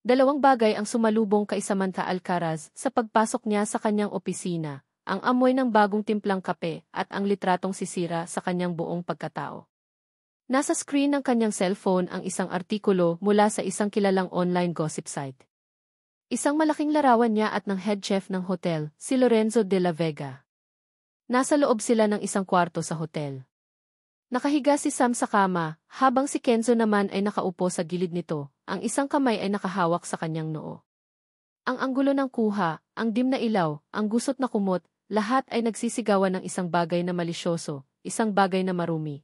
Dalawang bagay ang sumalubong kay Samantha Alcaraz sa pagpasok niya sa kanyang opisina, ang amoy ng bagong timplang kape at ang litratong sisira sa kanyang buong pagkatao. Nasa screen ng kanyang cellphone ang isang artikulo mula sa isang kilalang online gossip site. Isang malaking larawan niya at ng head chef ng hotel, si Lorenzo de la Vega. Nasa loob sila ng isang kwarto sa hotel. Nakahiga si Sam sa kama, habang si Kenzo naman ay nakaupo sa gilid nito, ang isang kamay ay nakahawak sa kanyang noo. Ang anggulo ng kuha, ang dim na ilaw, ang gusot na kumot, lahat ay nagsisigawan ng isang bagay na malisyoso, isang bagay na marumi.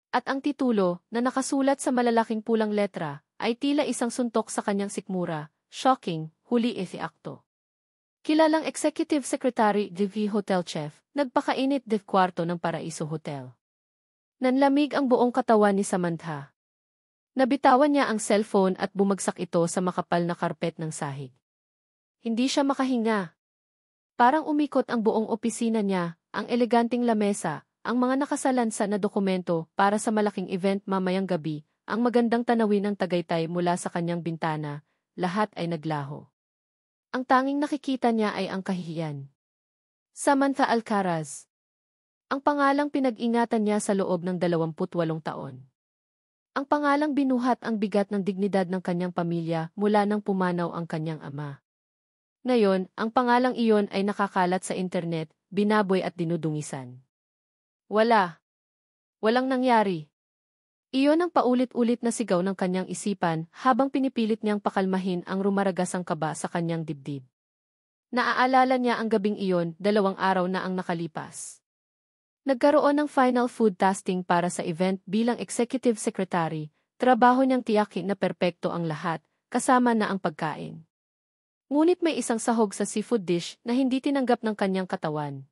At ang titulo, na nakasulat sa malalaking pulang letra, ay tila isang suntok sa kanyang sikmura, shocking, huli akto. Kilalang Executive Secretary DV Hotel Chef, nagpakainit de kwarto ng Paraiso Hotel. Nanlamig ang buong katawan ni Samantha. Nabitawan niya ang cellphone at bumagsak ito sa makapal na karpet ng sahig. Hindi siya makahinga. Parang umikot ang buong opisina niya, ang eleganting lamesa, ang mga nakasalansa na dokumento para sa malaking event mamayang gabi, ang magandang tanawin ng Tagaytay mula sa kanyang bintana, lahat ay naglaho. Ang tanging nakikita niya ay ang kahihiyan. Samantha Alcaraz. Ang pangalang pinag-ingatan niya sa loob ng 28 taon. Ang pangalang binuhat ang bigat ng dignidad ng kanyang pamilya mula nang pumanaw ang kanyang ama. Ngayon, ang pangalang iyon ay nakakalat sa internet, binaboy at dinudungisan. Walang nangyari. Iyon ang paulit-ulit na sigaw ng kanyang isipan habang pinipilit niyang pakalmahin ang rumaragasang kaba sa kanyang dibdib. Naaalala niya ang gabing iyon, 2 araw na ang nakalipas. Nagkaroon ng final food testing para sa event bilang executive secretary, trabaho niyang tiyakin na perpekto ang lahat, kasama na ang pagkain. Ngunit may isang sahog sa seafood dish na hindi tinanggap ng kanyang katawan.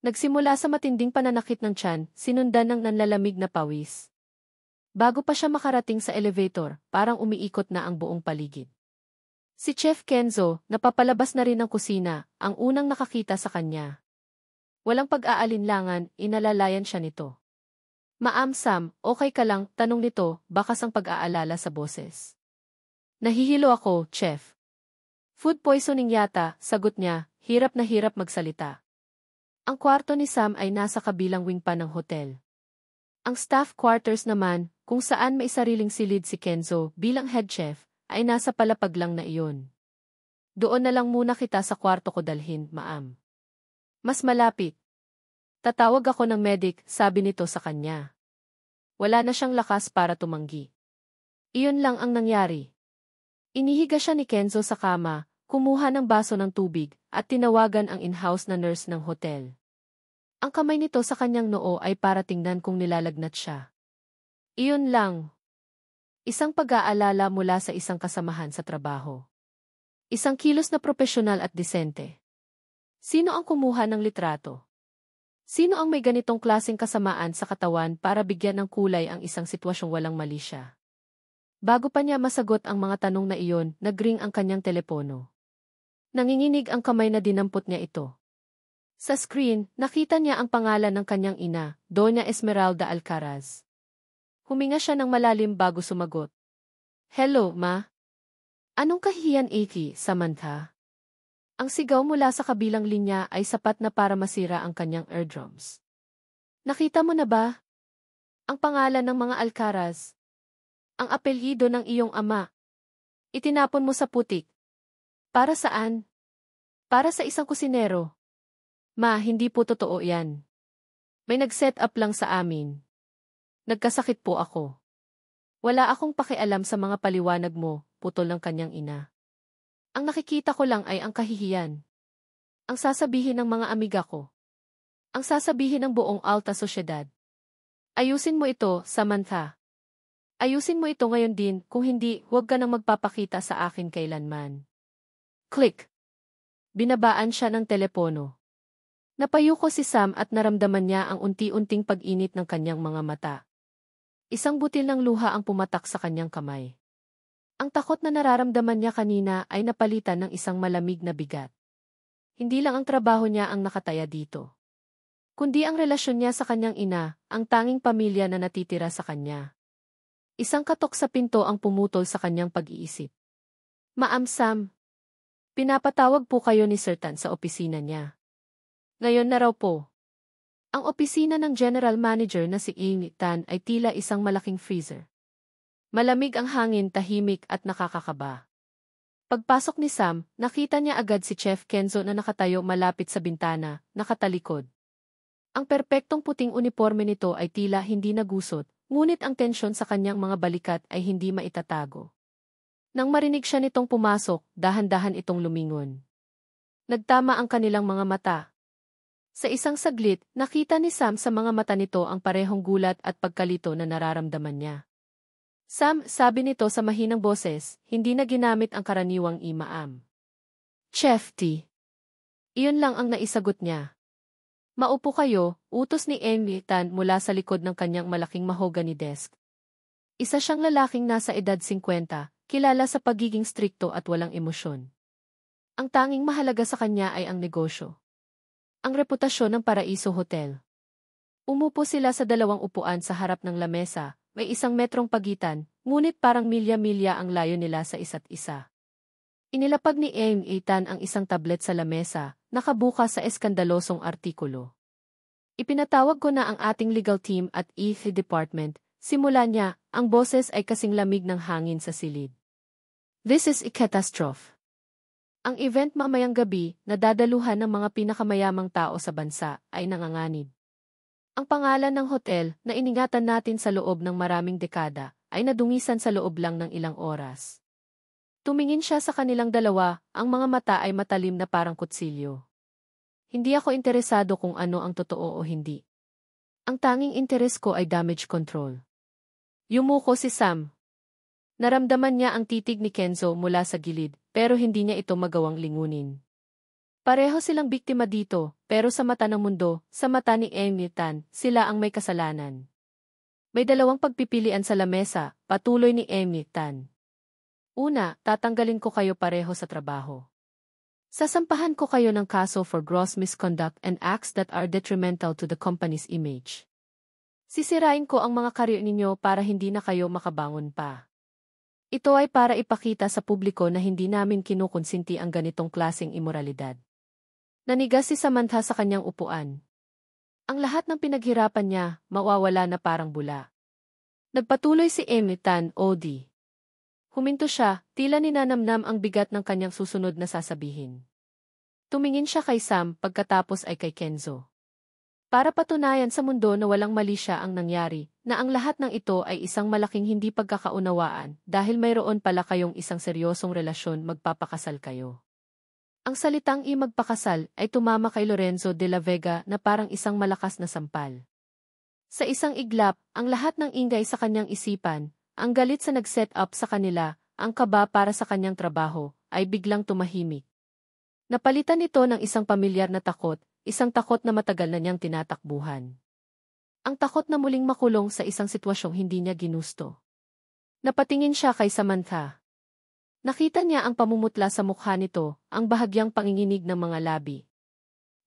Nagsimula sa matinding pananakit ng tiyan, sinundan ng nanlalamig na pawis. Bago pa siya makarating sa elevator, parang umiikot na ang buong paligid. Si Chef Kenzo, napapalabas na rin ng kusina, ang unang nakakita sa kanya. Walang pag-aalinlangan, inalalayan siya nito. Ma'am Sam, okay ka lang, tanong nito, bakas ang pag-aalala sa boses. Nahihilo ako, Chef. Food poisoning yata, sagot niya, hirap na hirap magsalita. Ang kwarto ni Sam ay nasa kabilang wing pa ng hotel. Ang staff quarters naman, kung saan may sariling silid si Kenzo bilang head chef, ay nasa palapag lang na iyon. Doon na lang muna kita sa kwarto ko dalhin, ma'am. Mas malapit. Tatawag ako ng medic, sabi nito sa kanya. Wala na siyang lakas para tumanggi. Iyon lang ang nangyari. Inihiga siya ni Kenzo sa kama, kumuha ng baso ng tubig, at tinawagan ang in-house na nurse ng hotel. Ang kamay nito sa kanyang noo ay para tingnan kung nilalagnat siya. Iyon lang. Isang pag-aalala mula sa isang kasamahan sa trabaho. Isang kilos na propesyonal at disente. Sino ang kumuha ng litrato? Sino ang may ganitong klaseng kasamaan sa katawan para bigyan ng kulay ang isang sitwasyong walang mali siya? Bago pa niya masagot ang mga tanong na iyon, nagring ang kanyang telepono. Nanginginig ang kamay na dinampot niya ito. Sa screen, nakita niya ang pangalan ng kanyang ina, Doña Esmeralda Alcaraz. Huminga siya ng malalim bago sumagot. Hello, ma? Anong kahihiyan, Samantha? Ang sigaw mula sa kabilang linya ay sapat na para masira ang kanyang eardrums. Nakita mo na ba? Ang pangalan ng mga Alcaraz. Ang apelyido ng iyong ama. Itinapon mo sa putik. Para saan? Para sa isang kusinero. Ma, hindi po totoo yan. May nag-set up lang sa amin. Nagkasakit po ako. Wala akong pakialam sa mga paliwanag mo, putol ng kanyang ina. Ang nakikita ko lang ay ang kahihiyan. Ang sasabihin ng mga amiga ko. Ang sasabihin ng buong alta sosyedad. Ayusin mo ito, Samantha. Ayusin mo ito ngayon din, kung hindi, huwag ka nang magpapakita sa akin kailanman. Click. Binabaan siya ng telepono. Napayuko si Sam at naramdaman niya ang unti-unting pag-init ng kanyang mga mata. Isang butil ng luha ang pumatak sa kanyang kamay. Ang takot na nararamdaman niya kanina ay napalitan ng isang malamig na bigat. Hindi lang ang trabaho niya ang nakataya dito, kundi ang relasyon niya sa kanyang ina, ang tanging pamilya na natitira sa kanya. Isang katok sa pinto ang pumutol sa kanyang pag-iisip. Ma'am Sam, pinapatawag po kayo ni Sir Tan sa opisina niya. Ngayon na raw po. Ang opisina ng General Manager na si Amy Tan ay tila isang malaking freezer. Malamig ang hangin, tahimik at nakakakaba. Pagpasok ni Sam, nakita niya agad si Chef Kenzo na nakatayo malapit sa bintana, nakatalikod. Ang perpektong puting uniforme nito ay tila hindi nagusot, ngunit ang tensyon sa kanyang mga balikat ay hindi maitatago. Nang marinig siya nitong pumasok, dahan-dahan itong lumingon. Nagtama ang kanilang mga mata. Sa isang saglit, nakita ni Sam sa mga mata nito ang parehong gulat at pagkalito na nararamdaman niya. Sam, sabi nito sa mahinang boses, hindi na ginamit ang karaniwang imaam. Chef T. Iyon lang ang naisagot niya. Maupo kayo, utos ni Amy Tan mula sa likod ng kanyang malaking mahogany desk. Isa siyang lalaking nasa edad 50, kilala sa pagiging strikto at walang emosyon. Ang tanging mahalaga sa kanya ay ang negosyo. Ang reputasyon ng Paraiso Hotel. Umupo sila sa dalawang upuan sa harap ng lamesa, may 1 metrong pagitan, ngunit parang milya-milya ang layo nila sa isa't isa. Inilapag ni Amy Tan ang isang tablet sa lamesa, nakabukas sa eskandalosong artikulo. Ipinatawag ko na ang ating legal team at ETH department, simula niya, ang boses ay kasing lamig ng hangin sa silid. This is a catastrophe. Ang event mamayang gabi, na dadaluhan ng mga pinakamayamang tao sa bansa, ay nanganganib. Ang pangalan ng hotel, na iningatan natin sa loob ng maraming dekada, ay nadungisan sa loob lang ng ilang oras. Tumingin siya sa kanilang dalawa, ang mga mata ay matalim na parang kutsilyo. Hindi ako interesado kung ano ang totoo o hindi. Ang tanging interes ko ay damage control. Yumuko si Sam. Naramdaman niya ang titig ni Kenzo mula sa gilid, pero hindi niya ito magawang lingunin. Pareho silang biktima dito, pero sa mata ng mundo, sa mata ni Amy Tan, sila ang may kasalanan. May 2 pagpipilian sa lamesa, patuloy ni Amy Tan. Una, tatanggalin ko kayo pareho sa trabaho. Sasampahan ko kayo ng kaso for gross misconduct and acts that are detrimental to the company's image. Sisirain ko ang mga career ninyo para hindi na kayo makabangon pa. Ito ay para ipakita sa publiko na hindi namin kinukonsinti ang ganitong klaseng imoralidad. Nanigas si Samantha sa kanyang upuan. Ang lahat ng pinaghirapan niya, mawawala na parang bula. Nagpatuloy si Amy Tan, OD. Huminto siya, tila ninanamnam ang bigat ng kanyang susunod na sasabihin. Tumingin siya kay Sam, pagkatapos ay kay Kenzo. Para patunayan sa mundo na walang mali siya ang nangyari, na ang lahat ng ito ay isang malaking hindi pagkakaunawaan, dahil mayroon pala kayong isang seryosong relasyon, magpapakasal kayo. Ang salitang magpakasal ay tumama kay Lorenzo de la Vega na parang isang malakas na sampal. Sa isang iglap, ang lahat ng ingay sa kanyang isipan, ang galit sa nag-set up sa kanila, ang kaba para sa kanyang trabaho, ay biglang tumahimik. Napalitan ito ng isang pamilyar na takot, isang takot na matagal na niyang tinatakbuhan. Ang takot na muling makulong sa isang sitwasyong hindi niya ginusto. Napatingin siya kay Samantha. Nakita niya ang pamumutla sa mukha nito, ang bahagyang panginginig ng mga labi.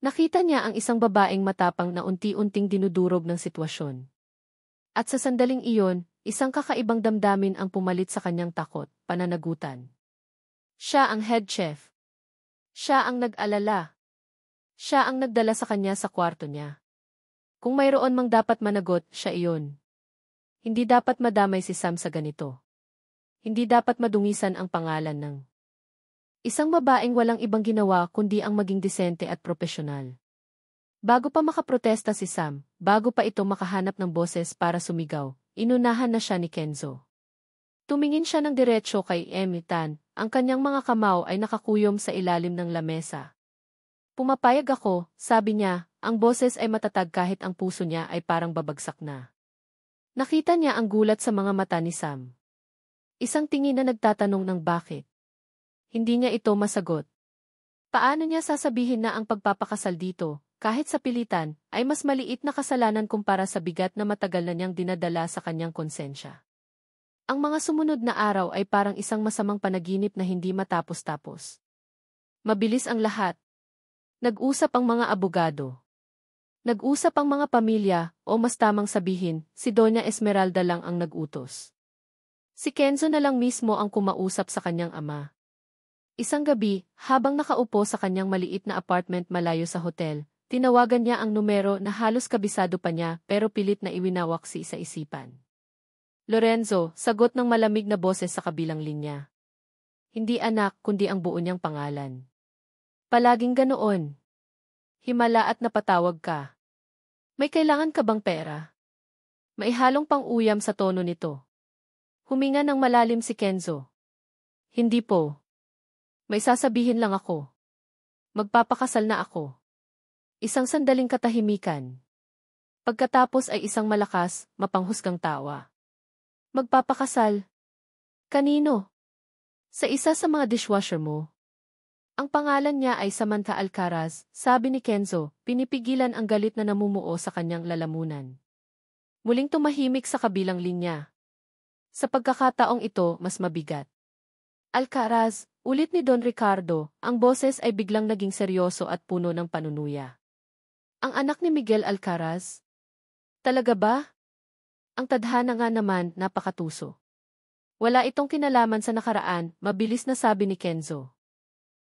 Nakita niya ang isang babaeng matapang na unti-unting dinudurog ng sitwasyon. At sa sandaling iyon, isang kakaibang damdamin ang pumalit sa kanyang takot, pananagutan. Siya ang head chef. Siya ang nag-alala. Siya ang nagdala sa kanya sa kwarto niya. Kung mayroon mang dapat managot, siya iyon. Hindi dapat madamay si Sam sa ganito. Hindi dapat madungisan ang pangalan ng isang babaeng walang ibang ginawa kundi ang maging disente at propesyonal. Bago pa makaprotesta si Sam, bago pa ito makahanap ng boses para sumigaw, inunahan na siya ni Kenzo. Tumingin siya ng diretsyo kay Amy Tan, ang kanyang mga kamao ay nakakuyom sa ilalim ng lamesa. Pumapayag ako, sabi niya, ang boses ay matatag kahit ang puso niya ay parang babagsak na. Nakita niya ang gulat sa mga mata ni Sam. Isang tingin na nagtatanong ng bakit. Hindi niya ito masagot. Paano niya sasabihin na ang pagpapakasal dito, kahit sa pilitan, ay mas maliit na kasalanan kumpara sa bigat na matagal na niyang dinadala sa kanyang konsensya. Ang mga sumunod na araw ay parang isang masamang panaginip na hindi matapos-tapos. Mabilis ang lahat. Nag-usap ang mga abogado. Nag-usap ang mga pamilya, o mas tamang sabihin, si Doña Esmeralda lang ang nag-utos. Si Kenzo na lang mismo ang kumausap sa kanyang ama. Isang gabi, habang nakaupo sa kanyang maliit na apartment malayo sa hotel, tinawagan niya ang numero na halos kabisado pa niya pero pilit na iwinawaksi sa isipan. Lorenzo, sagot ng malamig na boses sa kabilang linya. Hindi anak kundi ang buo niyang pangalan. Palaging ganoon. Himala at napatawag ka. May kailangan ka bang pera? Maihalong pang-uyam sa tono nito. Huminga ng malalim si Kenzo. Hindi po. May sasabihin lang ako. Magpapakasal na ako. Isang sandaling katahimikan. Pagkatapos ay isang malakas, mapanghusgang tawa. Magpapakasal? Kanino? Sa isa sa mga dishwasher mo. Ang pangalan niya ay Samantha Alcaraz, sabi ni Kenzo, pinipigilan ang galit na namumuo sa kanyang lalamunan. Muling tumahimik sa kabilang linya. Sa pagkakataong ito, mas mabigat. Alcaraz, ulit ni Don Ricardo, ang boses ay biglang naging seryoso at puno ng panunuya. Ang anak ni Miguel Alcaraz? Talaga ba? Ang tadhana nga naman, napakatuso. Wala itong kinalaman sa nakaraan, mabilis na sabi ni Kenzo.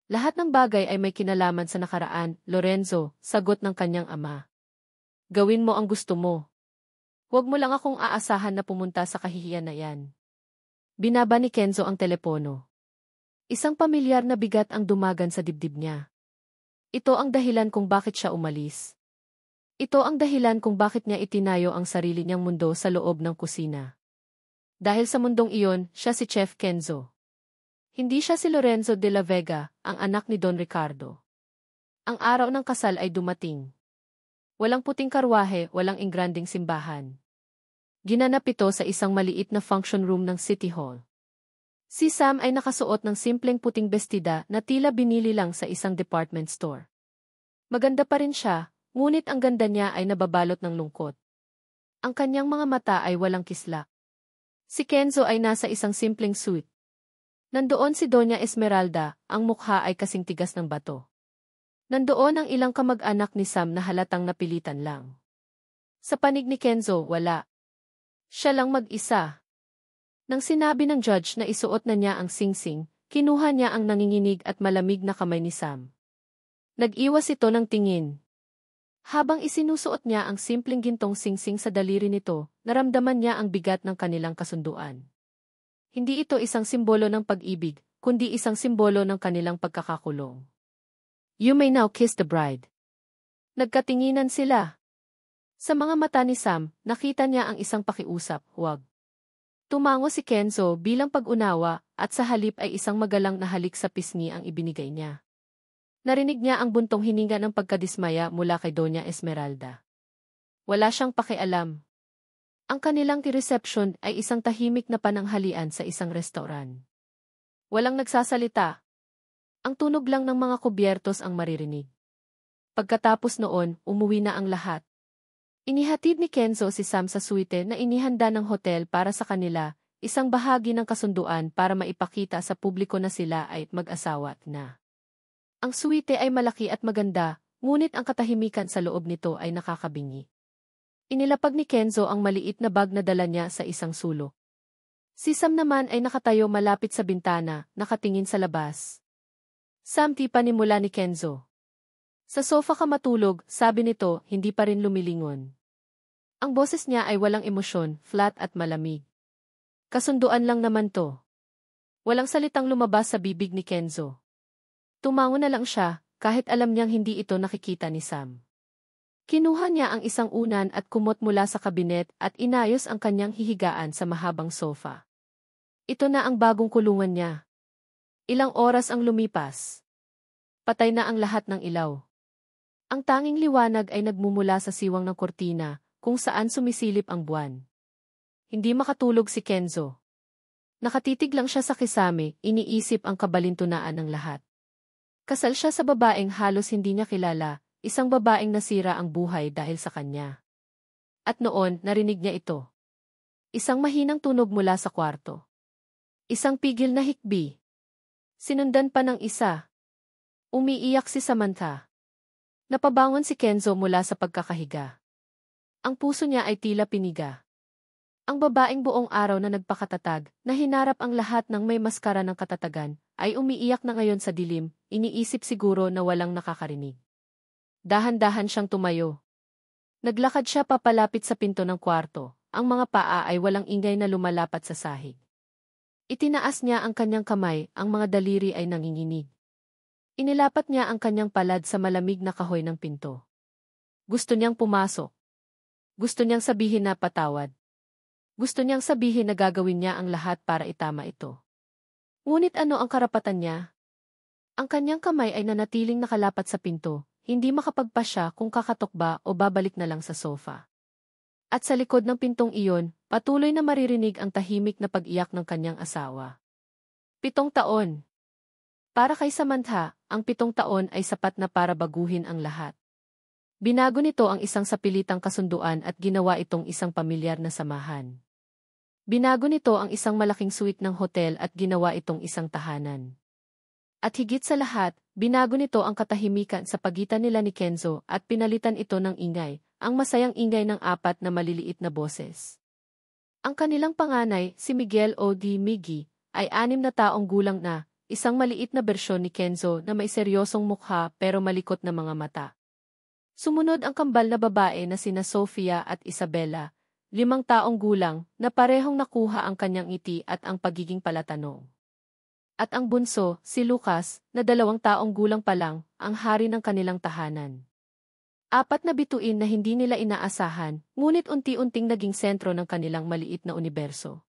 Lahat ng bagay ay may kinalaman sa nakaraan, Lorenzo, sagot ng kanyang ama. Gawin mo ang gusto mo. Huwag mo lang akong aasahan na pumunta sa kahihiyan na yan. Binaba ni Kenzo ang telepono. Isang pamilyar na bigat ang dumagan sa dibdib niya. Ito ang dahilan kung bakit siya umalis. Ito ang dahilan kung bakit niya itinayo ang sarili niyang mundo sa loob ng kusina. Dahil sa mundong iyon, siya si Chef Kenzo. Hindi siya si Lorenzo de la Vega, ang anak ni Don Ricardo. Ang araw ng kasal ay dumating. Walang puting karwahe, walang ingranding simbahan. Ginanap ito sa isang maliit na function room ng City Hall. Si Sam ay nakasuot ng simpleng puting bestida na tila binili lang sa isang department store. Maganda pa rin siya, ngunit ang ganda niya ay nababalot ng lungkot. Ang kanyang mga mata ay walang kislak. Si Kenzo ay nasa isang simpleng suit. Nandoon si Doña Esmeralda, ang mukha ay kasing tigas ng bato. Nandoon ang ilang kamag-anak ni Sam na halatang napilitan lang. Sa panig ni Kenzo, wala. Siya lang mag-isa. Nang sinabi ng judge na isuot na niya ang singsing, kinuha niya ang nanginginig at malamig na kamay ni Sam. Nag-iwas ito ng tingin. Habang isinusuot niya ang simpleng gintong singsing sa daliri nito, naramdaman niya ang bigat ng kanilang kasunduan. Hindi ito isang simbolo ng pag-ibig, kundi isang simbolo ng kanilang pagkakakulong. You may now kiss the bride. Nagkatinginan sila. Sa mga mata ni Sam, nakita niya ang isang pakiusap, huwag. Tumango si Kenzo bilang pag-unawa at sa halip ay isang magalang na halik sa pisngi ang ibinigay niya. Narinig niya ang buntong hininga ng pagkadismaya mula kay Doña Esmeralda. Wala siyang pakialam. Ang kanilang reception ay isang tahimik na pananghalian sa isang restaurant. Walang nagsasalita. Ang tunog lang ng mga kubyertos ang maririnig. Pagkatapos noon, umuwi na ang lahat. Inihatid ni Kenzo si Sam sa suite na inihanda ng hotel para sa kanila, isang bahagi ng kasunduan para maipakita sa publiko na sila ay mag-asawa na. Ang suite ay malaki at maganda, ngunit ang katahimikan sa loob nito ay nakakabingi. Inilapag ni Kenzo ang maliit na bag na dala niya sa isang sulok. Si Sam naman ay nakatayo malapit sa bintana, nakatingin sa labas. Sam, panimula ni Kenzo. Sa sofa ka matulog, sabi nito, hindi pa rin lumilingon. Ang boses niya ay walang emosyon, flat at malamig. Kasunduan lang naman to. Walang salitang lumabas sa bibig ni Kenzo. Tumango na lang siya, kahit alam niyang hindi ito nakikita ni Sam. Kinuha niya ang isang unan at kumot mula sa kabinet at inayos ang kanyang hihigaan sa mahabang sofa. Ito na ang bagong kulungan niya. Ilang oras ang lumipas. Patay na ang lahat ng ilaw. Ang tanging liwanag ay nagmumula sa siwang ng kortina, kung saan sumisilip ang buwan. Hindi makatulog si Kenzo. Nakatitig lang siya sa kisame, iniisip ang kabalintunaan ng lahat. Kasal siya sa babaeng halos hindi niya kilala, isang babaeng nasira ang buhay dahil sa kanya. At noon, narinig niya ito. Isang mahinang tunog mula sa kwarto. Isang pigil na hikbi. Sinundan pa ng isa. Umiiyak si Samantha. Napabangon si Kenzo mula sa pagkakahiga. Ang puso niya ay tila piniga. Ang babaeng buong araw na nagpakatatag, na hinarap ang lahat ng may maskara ng katatagan, ay umiiyak na ngayon sa dilim, iniisip siguro na walang nakakarinig. Dahan-dahan siyang tumayo. Naglakad siya papalapit sa pinto ng kwarto, ang mga paa ay walang ingay na lumalapat sa sahig. Itinaas niya ang kanyang kamay, ang mga daliri ay nanginginig. Inilapat niya ang kanyang palad sa malamig na kahoy ng pinto. Gusto niyang pumasok. Gusto niyang sabihin na patawad. Gusto niyang sabihin na gagawin niya ang lahat para itama ito. Ngunit ano ang karapatan niya? Ang kanyang kamay ay nanatiling nakalapat sa pinto, hindi makapagpa siya kung kakatok ba o babalik na lang sa sofa. At sa likod ng pintong iyon, patuloy na maririnig ang tahimik na pag-iyak ng kanyang asawa. 7 taon. Para kay Samantha, ang 7 taon ay sapat na para baguhin ang lahat. Binago nito ang isang sapilitang kasunduan at ginawa itong isang pamilyar na samahan. Binago nito ang isang malaking suite ng hotel at ginawa itong isang tahanan. At higit sa lahat, binago nito ang katahimikan sa pagitan nila ni Kenzo at pinalitan ito ng ingay, ang masayang ingay ng 4 na maliliit na boses. Ang kanilang panganay, si Miguel o Di Miggy, ay 6 na taong gulang na, isang maliit na bersyon ni Kenzo na may seryosong mukha pero malikot na mga mata. Sumunod ang kambal na babae na sina Sofia at Isabella, 5 taong gulang, na parehong nakuha ang kanyang ngiti at ang pagiging palatanong. At ang bunso, si Lucas, na 2 taong gulang pa lang, ang hari ng kanilang tahanan. 4 na bituin na hindi nila inaasahan, ngunit unti-unting naging sentro ng kanilang maliit na universo.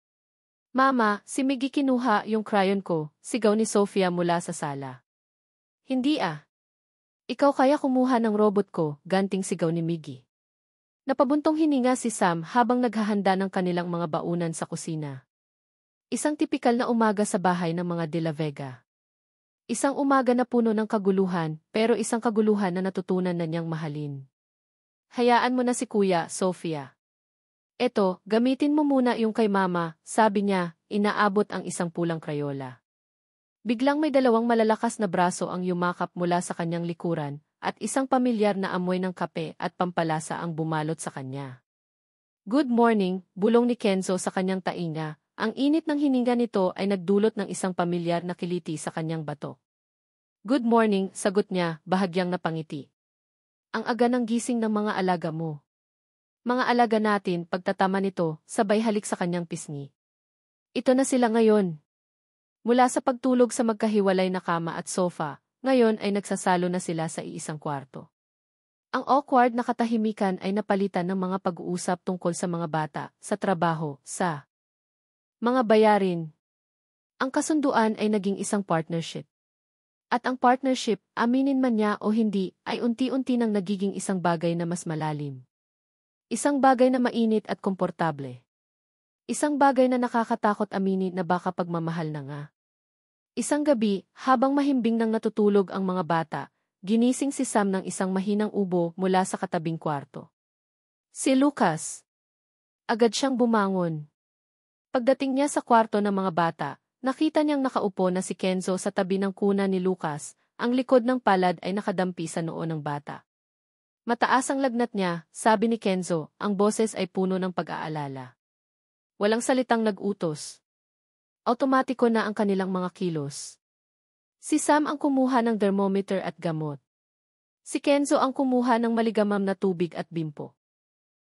Mama, si Miggy kinuha yung crayon ko, sigaw ni Sofia mula sa sala. Hindi ah. Ikaw kaya kumuha ng robot ko, ganting sigaw ni Miggy. Napabuntong hininga si Sam habang naghahanda ng kanilang mga baunan sa kusina. Isang tipikal na umaga sa bahay ng mga De La Vega. Isang umaga na puno ng kaguluhan, pero isang kaguluhan na natutunan na niyang mahalin. Hayaan mo na si Kuya, Sofia. Eto, gamitin mo muna yung kay Mama, sabi niya, inaabot ang isang pulang krayola. Biglang may 2 malalakas na braso ang yumakap mula sa kanyang likuran, at isang pamilyar na amoy ng kape at pampalasa ang bumalot sa kanya. Good morning, bulong ni Kenzo sa kanyang tainga. Ang init ng hininga nito ay nagdulot ng isang pamilyar na kiliti sa kanyang batok. Good morning, sagot niya, bahagyang napangiti. Ang aga ng gising ng mga alaga mo. Mga alaga natin, pagtatama nito, sabay halik sa kanyang pisngi. Ito na sila ngayon. Mula sa pagtulog sa magkahiwalay na kama at sofa, ngayon ay nagsasalo na sila sa iisang kwarto. Ang awkward na katahimikan ay napalitan ng mga pag-uusap tungkol sa mga bata, sa trabaho, sa mga bayarin. Ang kasunduan ay naging isang partnership. At ang partnership, aminin man niya o hindi, ay unti-unti nang nagiging isang bagay na mas malalim. Isang bagay na mainit at komportable. Isang bagay na nakakatakot aminin na baka pagmamahal na nga. Isang gabi, habang mahimbing nang natutulog ang mga bata, ginising si Sam ng isang mahinang ubo mula sa katabing kwarto. Si Lucas. Agad siyang bumangon. Pagdating niya sa kwarto ng mga bata, nakita niyang nakaupo na si Kenzo sa tabi ng kuna ni Lucas, ang likod ng palad ay nakadampi sa noo ng bata. Mataas ang lagnat niya, sabi ni Kenzo, ang boses ay puno ng pag-aalala. Walang salitang nag-utos. Automatiko na ang kanilang mga kilos. Si Sam ang kumuha ng thermometer at gamot. Si Kenzo ang kumuha ng maligamam na tubig at bimpo.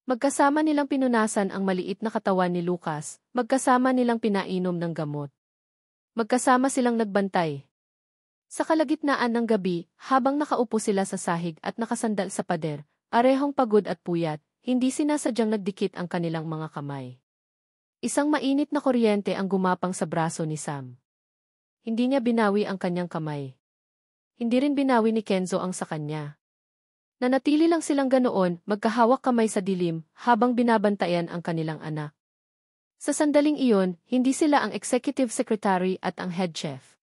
Magkasama nilang pinunasan ang maliit na katawan ni Lucas, magkasama nilang pinainom ng gamot. Magkasama silang nagbantay. Sa kalagitnaan ng gabi, habang nakaupo sila sa sahig at nakasandal sa pader, arehong pagod at puyat, hindi sinasadyang nagdikit ang kanilang mga kamay. Isang mainit na kuryente ang gumapang sa braso ni Sam. Hindi niya binawi ang kanyang kamay. Hindi rin binawi ni Kenzo ang sa kanya. Nanatili lang silang ganoon, magkahawak kamay sa dilim, habang binabantayan ang kanilang anak. Sa sandaling iyon, hindi sila ang executive secretary at ang head chef.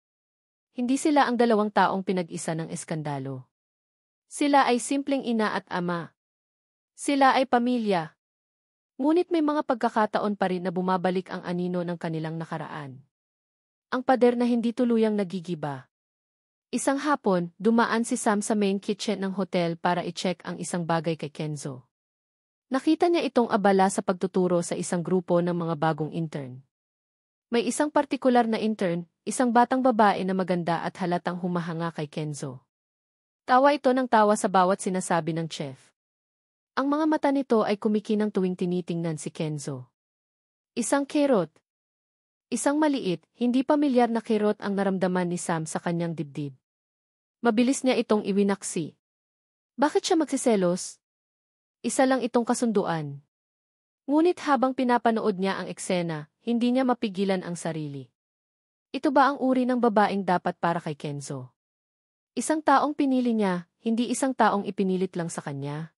Hindi sila ang 2 taong pinag-isa ng eskandalo. Sila ay simpleng ina at ama. Sila ay pamilya. Ngunit may mga pagkakataon pa rin na bumabalik ang anino ng kanilang nakaraan. Ang pader na hindi tuluyang nagigiba. Isang hapon, dumaan si Sam sa main kitchen ng hotel para i-check ang isang bagay kay Kenzo. Nakita niya itong abala sa pagtuturo sa isang grupo ng mga bagong intern. May isang partikular na intern, isang batang babae na maganda at halatang humahanga kay Kenzo. Tawa ito ng tawa sa bawat sinasabi ng chef. Ang mga mata nito ay kumikinang tuwing tinitingnan si Kenzo. Isang kerot. Isang maliit, hindi pamilyar na kerot ang naramdaman ni Sam sa kanyang dibdib. Mabilis niya itong iwinaksi. Bakit siya magsiselos? Isa lang itong kasunduan. Ngunit habang pinapanood niya ang eksena, hindi niya mapigilan ang sarili. Ito ba ang uri ng babaeng dapat para kay Kenzo? Isang taong pinili niya, hindi isang taong ipinilit lang sa kanya.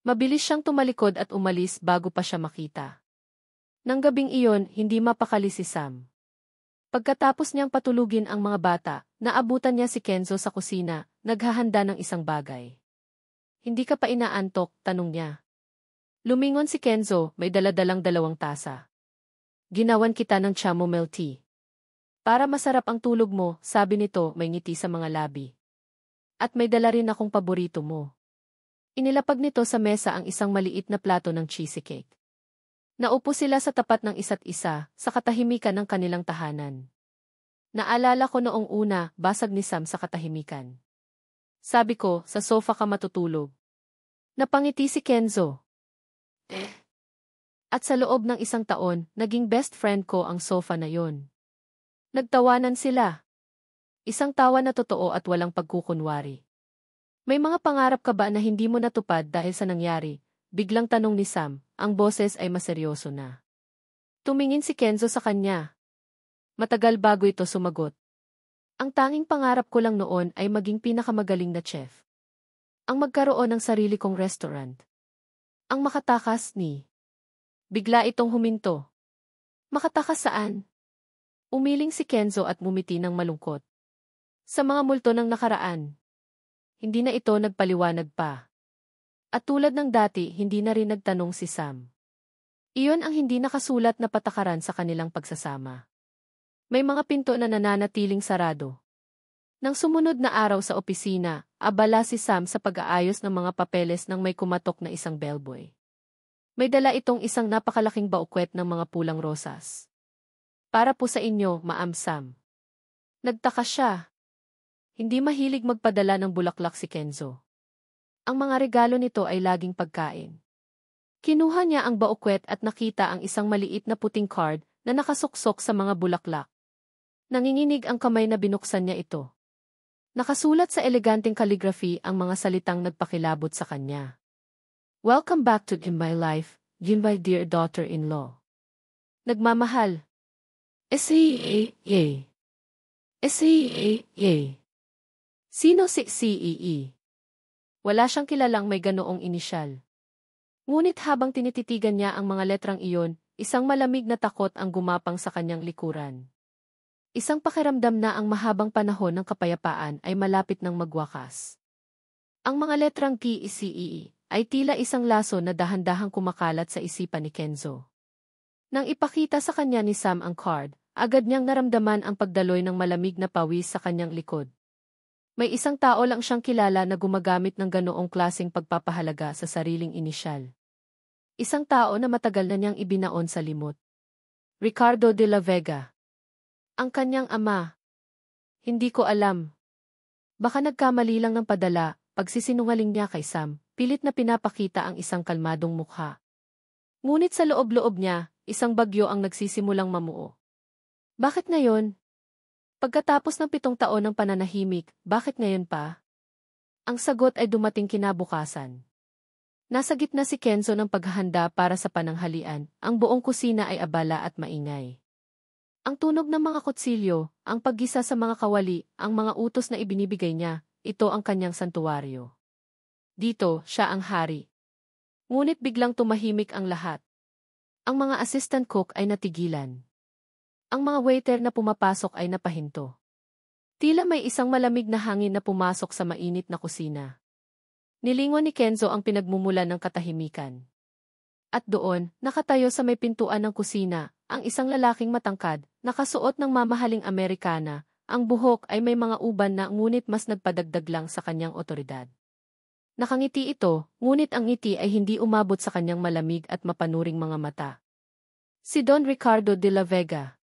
Mabilis siyang tumalikod at umalis bago pa siya makita. Nang gabing iyon, hindi mapakali si Sam. Pagkatapos niyang patulugin ang mga bata, naabutan niya si Kenzo sa kusina, naghahanda ng isang bagay. Hindi ka pa inaantok, tanong niya. Lumingon si Kenzo, may daladalang 2 tasa. Ginawan kita ng chamomile tea. Para masarap ang tulog mo, sabi nito, may ngiti sa mga labi. At may dala rin akong paborito mo. Inilapag nito sa mesa ang isang maliit na plato ng cheesecake. Naupo sila sa tapat ng isa't isa, sa katahimikan ng kanilang tahanan. Naalala ko noong una, basag ni Sam sa katahimikan. Sabi ko, sa sofa ka matutulog. Napangiti si Kenzo. At sa loob ng 1 taon, naging best friend ko ang sofa na yon. Nagtawanan sila. Isang tawa na totoo at walang pagkukunwari. May mga pangarap ka ba na hindi mo natupad dahil sa nangyari? Biglang tanong ni Sam, ang boses ay maseryoso na. Tumingin si Kenzo sa kanya. Matagal bago ito sumagot. Ang tanging pangarap ko lang noon ay maging pinakamagaling na chef. Ang magkaroon ng sarili kong restaurant. Ang makatakas ni. Bigla itong huminto. Makatakas saan? Umiling si Kenzo at ngumiti ng malungkot. Sa mga multo ng nakaraan. Hindi na ito nagpaliwanag pa. At tulad ng dati, hindi na rin nagtanong si Sam. Iyon ang hindi nakasulat na patakaran sa kanilang pagsasama. May mga pinto na nananatiling sarado. Nang sumunod na araw sa opisina, abala si Sam sa pag-aayos ng mga papeles nang may kumatok na isang bellboy. May dala itong isang napakalaking baukwet ng mga pulang rosas. Para po sa inyo, Ma'am Sam. Nagtaka siya. Hindi mahilig magpadala ng bulaklak si Kenzo. Ang mga regalo nito ay laging pagkain. Kinuha niya ang baukwet at nakita ang isang maliit na puting card na nakasuksok sa mga bulaklak. Nanginginig ang kamay na binuksan niya ito. Nakasulat sa eleganteng calligraphy ang mga salitang nagpakilabot sa kanya. Welcome back to In My Life, my dear daughter-in-law. Nagmamahal. S.A.A. S.A.A. Sino si C.E.E.? Wala siyang kilalang may ganoong inisyal. Ngunit habang tinititigan niya ang mga letrang iyon, isang malamig na takot ang gumapang sa kanyang likuran. Isang pakiramdam na ang mahabang panahon ng kapayapaan ay malapit ng magwakas. Ang mga letrang K.E.C.E. ay tila isang laso na dahan-dahang kumakalat sa isipan ni Kenzo. Nang ipakita sa kanya ni Sam ang card, agad niyang naramdaman ang pagdaloy ng malamig na pawis sa kanyang likod. May isang tao lang siyang kilala na gumagamit ng ganoong klaseng pagpapahalaga sa sariling inisyal. Isang tao na matagal na niyang ibinaon sa limot. Ricardo de la Vega. Ang kanyang ama. Hindi ko alam. Baka nagkamali lang ng padala, pagsisinungaling niya kay Sam, pilit na pinapakita ang isang kalmadong mukha. Ngunit sa loob-loob niya, isang bagyo ang nagsisimulang mamuo. Bakit ngayon? Pagkatapos ng 7 taon ng pananahimik, bakit ngayon pa? Ang sagot ay dumating kinabukasan. Nasa gitna si Kenzo ng paghahanda para sa pananghalian, ang buong kusina ay abala at maingay. Ang tunog ng mga kutsilyo, ang paggisa sa mga kawali, ang mga utos na ibinibigay niya, ito ang kanyang santuwaryo. Dito, siya ang hari. Ngunit biglang tumahimik ang lahat. Ang mga assistant cook ay natigilan. Ang mga waiter na pumapasok ay napahinto. Tila may isang malamig na hangin na pumasok sa mainit na kusina. Nilingon ni Kenzo ang pinagmumulan ng katahimikan. At doon, nakatayo sa may pintuan ng kusina, ang isang lalaking matangkad, nakasuot ng mamahaling Amerikana, ang buhok ay may mga uban na ngunit mas nagpadagdag lang sa kanyang otoridad. Nakangiti ito, ngunit ang ngiti ay hindi umabot sa kanyang malamig at mapanuring mga mata. Si Don Ricardo de la Vega.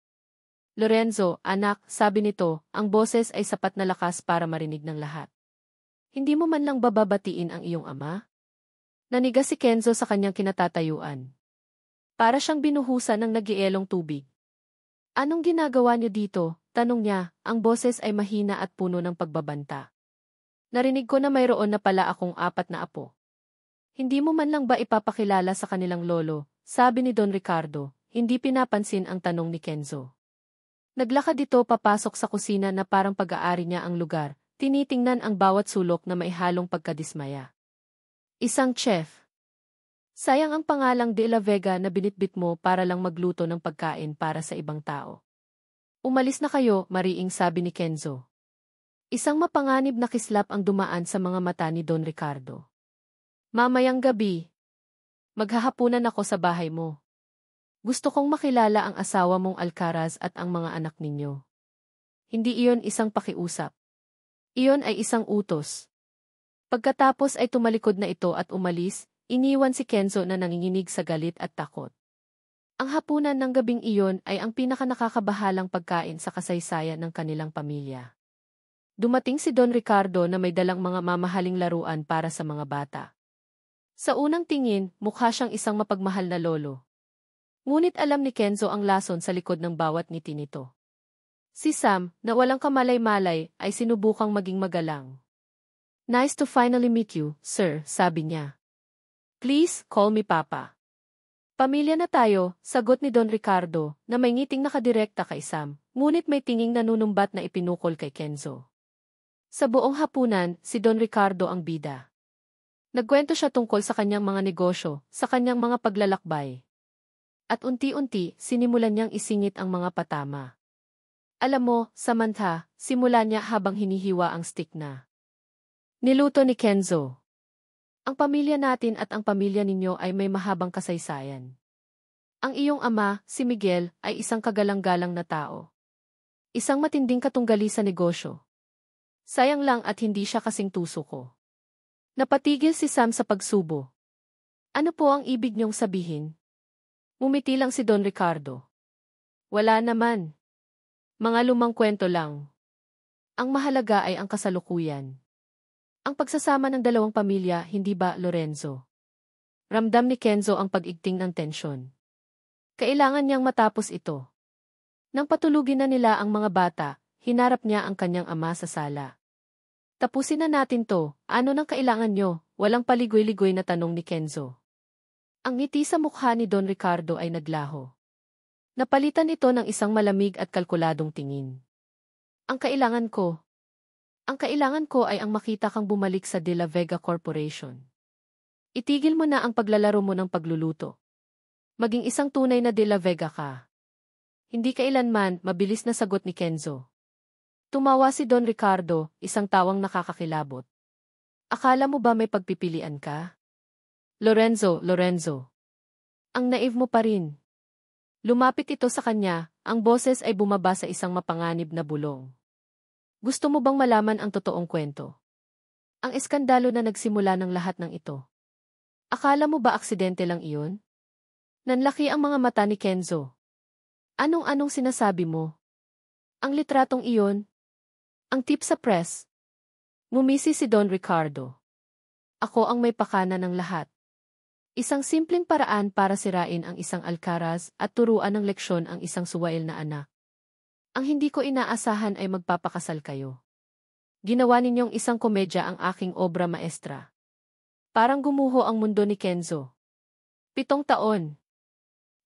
Lorenzo, anak, sabi nito, ang boses ay sapat na lakas para marinig ng lahat. Hindi mo man lang bababatiin ang iyong ama? Nanigas si Kenzo sa kanyang kinatatayuan. Para siyang binuhusan ng nagielong tubig. Anong ginagawa niyo dito? Tanong niya, ang boses ay mahina at puno ng pagbabanta. Narinig ko na mayroon na pala akong 4 na apo. Hindi mo man lang ba ipapakilala sa kanilang lolo? Sabi ni Don Ricardo, hindi pinapansin ang tanong ni Kenzo. Naglakad ito papasok sa kusina na parang pag-aari niya ang lugar, tinitingnan ang bawat sulok na may halong pagkadismaya. Isang chef. Sayang ang pangalang De La Vega na binitbit mo para lang magluto ng pagkain para sa ibang tao. Umalis na kayo, mariing sabi ni Kenzo. Isang mapanganib na kislap ang dumaan sa mga mata ni Don Ricardo. Mamayang gabi. Maghahapunan ako sa bahay mo. Gusto kong makilala ang asawa mong Alcaraz at ang mga anak ninyo. Hindi iyon isang pakiusap. Iyon ay isang utos. Pagkatapos ay tumalikod na ito at umalis, iniwan si Kenzo na nanginginig sa galit at takot. Ang hapunan ng gabing iyon ay ang pinakanakakabahalang pagkain sa kasaysayan ng kanilang pamilya. Dumating si Don Ricardo na may dalang mga mamahaling laruan para sa mga bata. Sa unang tingin, mukha siyang isang mapagmahal na lolo. Ngunit alam ni Kenzo ang lason sa likod ng bawat ngiti nito. Si Sam, na walang kamalay-malay, ay sinubukang maging magalang. Nice to finally meet you, sir, sabi niya. Please, call me Papa. Pamilya na tayo, sagot ni Don Ricardo, na may ngiting nakadirekta kay Sam, ngunit may tinging nanunumbat na ipinukol kay Kenzo. Sa buong hapunan, si Don Ricardo ang bida. Nagkwento siya tungkol sa kanyang mga negosyo, sa kanyang mga paglalakbay. At unti-unti, sinimulan niyang isingit ang mga patama. Alam mo, Samantha, simula niya habang hinihiwa ang stick na niluto ni Kenzo. Ang pamilya natin at ang pamilya ninyo ay may mahabang kasaysayan. Ang iyong ama, si Miguel, ay isang kagalang-galang na tao. Isang matinding katunggali sa negosyo. Sayang lang at hindi siya kasing tuso ko. Napatigil si Sam sa pagsubo. Ano po ang ibig niyong sabihin? Ngumiti lang si Don Ricardo. Wala naman. Mga lumang kwento lang. Ang mahalaga ay ang kasalukuyan. Ang pagsasama ng dalawang pamilya, hindi ba, Lorenzo? Ramdam ni Kenzo ang pag-igting ng tensyon. Kailangan niyang matapos ito. Nang patulugin na nila ang mga bata, hinarap niya ang kanyang ama sa sala. Tapusin na natin to, ano nang kailangan niyo? Walang paligoy-ligoy na tanong ni Kenzo. Ang ngiti sa mukha ni Don Ricardo ay naglaho. Napalitan ito ng isang malamig at kalkuladong tingin. Ang kailangan ko ay ang makita kang bumalik sa De La Vega Corporation. Itigil mo na ang paglalaro mo ng pagluluto. Maging isang tunay na De La Vega ka. Hindi kailanman, mabilis na sagot ni Kenzo. Tumawa si Don Ricardo, isang tawang nakakakilabot. Akala mo ba may pagpipilian ka? Lorenzo. Ang naive mo pa rin. Lumapit ito sa kanya, ang boses ay bumaba sa isang mapanganib na bulong. Gusto mo bang malaman ang totoong kwento? Ang eskandalo na nagsimula ng lahat ng ito. Akala mo ba aksidente lang iyon? Nanlaki ang mga mata ni Kenzo. Anong sinasabi mo? Ang litratong iyon? Ang tip sa press? Ngumisi si Don Ricardo. Ako ang may pakana ng lahat. Isang simpleng paraan para sirain ang isang Alcaraz at turuan ng leksyon ang isang suwail na anak. Ang hindi ko inaasahan ay magpapakasal kayo. Ginawa ninyong isang komedya ang aking obra maestra. Parang gumuho ang mundo ni Kenzo. 7 taon.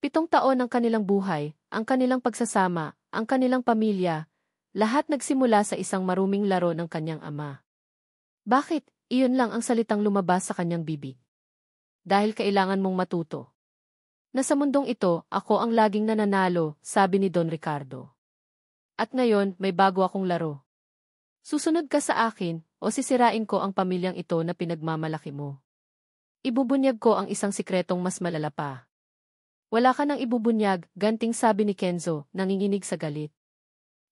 7 taon ang kanilang buhay, ang kanilang pagsasama, ang kanilang pamilya, lahat nagsimula sa isang maruming laro ng kanyang ama. Bakit? Iyon lang ang salitang lumabas sa kanyang bibig. Dahil kailangan mong matuto. Na sa mundong ito, ako ang laging nananalo, sabi ni Don Ricardo. At ngayon, may bago akong laro. Susunod ka sa akin, o sisirain ko ang pamilyang ito na pinagmamalaki mo. Ibubunyag ko ang isang sikretong mas malala pa. Wala ka nang ibubunyag, ganting sabi ni Kenzo, nanginginig sa galit.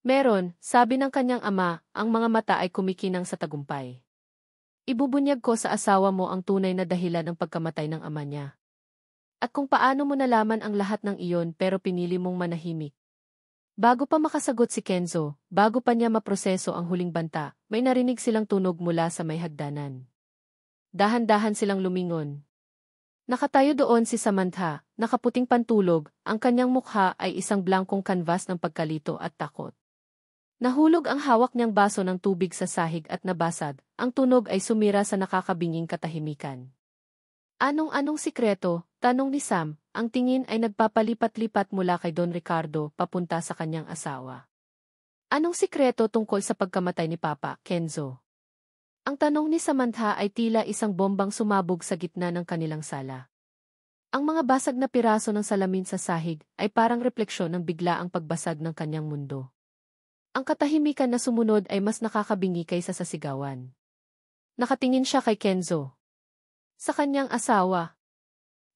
Meron, sabi ng kanyang ama, ang mga mata ay kumikinang sa tagumpay. Ibubunyag ko sa asawa mo ang tunay na dahilan ng pagkamatay ng ama niya. At kung paano mo nalaman ang lahat ng iyon pero pinili mong manahimik. Bago pa makasagot si Kenzo, bago pa niya maproseso ang huling banta, may narinig silang tunog mula sa may hagdanan. Dahan-dahan silang lumingon. Nakatayo doon si Samantha, nakaputing pantulog, ang kanyang mukha ay isang blankong kanvas ng pagkalito at takot. Nahulog ang hawak niyang baso ng tubig sa sahig at nabasag, ang tunog ay sumira sa nakakabinging katahimikan. Anong sikreto? Tanong ni Sam, ang tingin ay nagpapalipat-lipat mula kay Don Ricardo papunta sa kanyang asawa. Anong sikreto tungkol sa pagkamatay ni Papa, Kenzo? Ang tanong ni Samantha ay tila isang bombang sumabog sa gitna ng kanilang sala. Ang mga basag na piraso ng salamin sa sahig ay parang refleksyon ng biglaang pagbasag ng kanyang mundo. Ang katahimikan na sumunod ay mas nakakabingi kaysa sa sigawan. Nakatingin siya kay Kenzo. Sa kanyang asawa.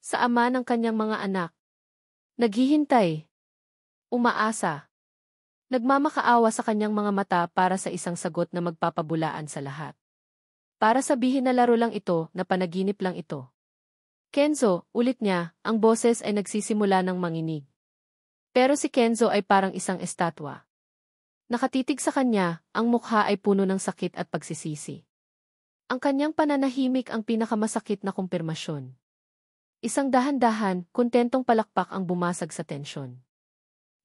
Sa ama ng kanyang mga anak. Naghihintay. Umaasa. Nagmamakaawa sa kanyang mga mata para sa isang sagot na magpapabulaan sa lahat. Para sabihin na laro lang ito, na panaginip lang ito. Kenzo, ulit niya, ang boses ay nagsisimula ng manginig. Pero si Kenzo ay parang isang estatwa. Nakatitig sa kanya, ang mukha ay puno ng sakit at pagsisisi. Ang kanyang pananahimik ang pinakamasakit na kumpirmasyon. Isang dahan-dahan, kontentong palakpak ang bumasag sa tensyon.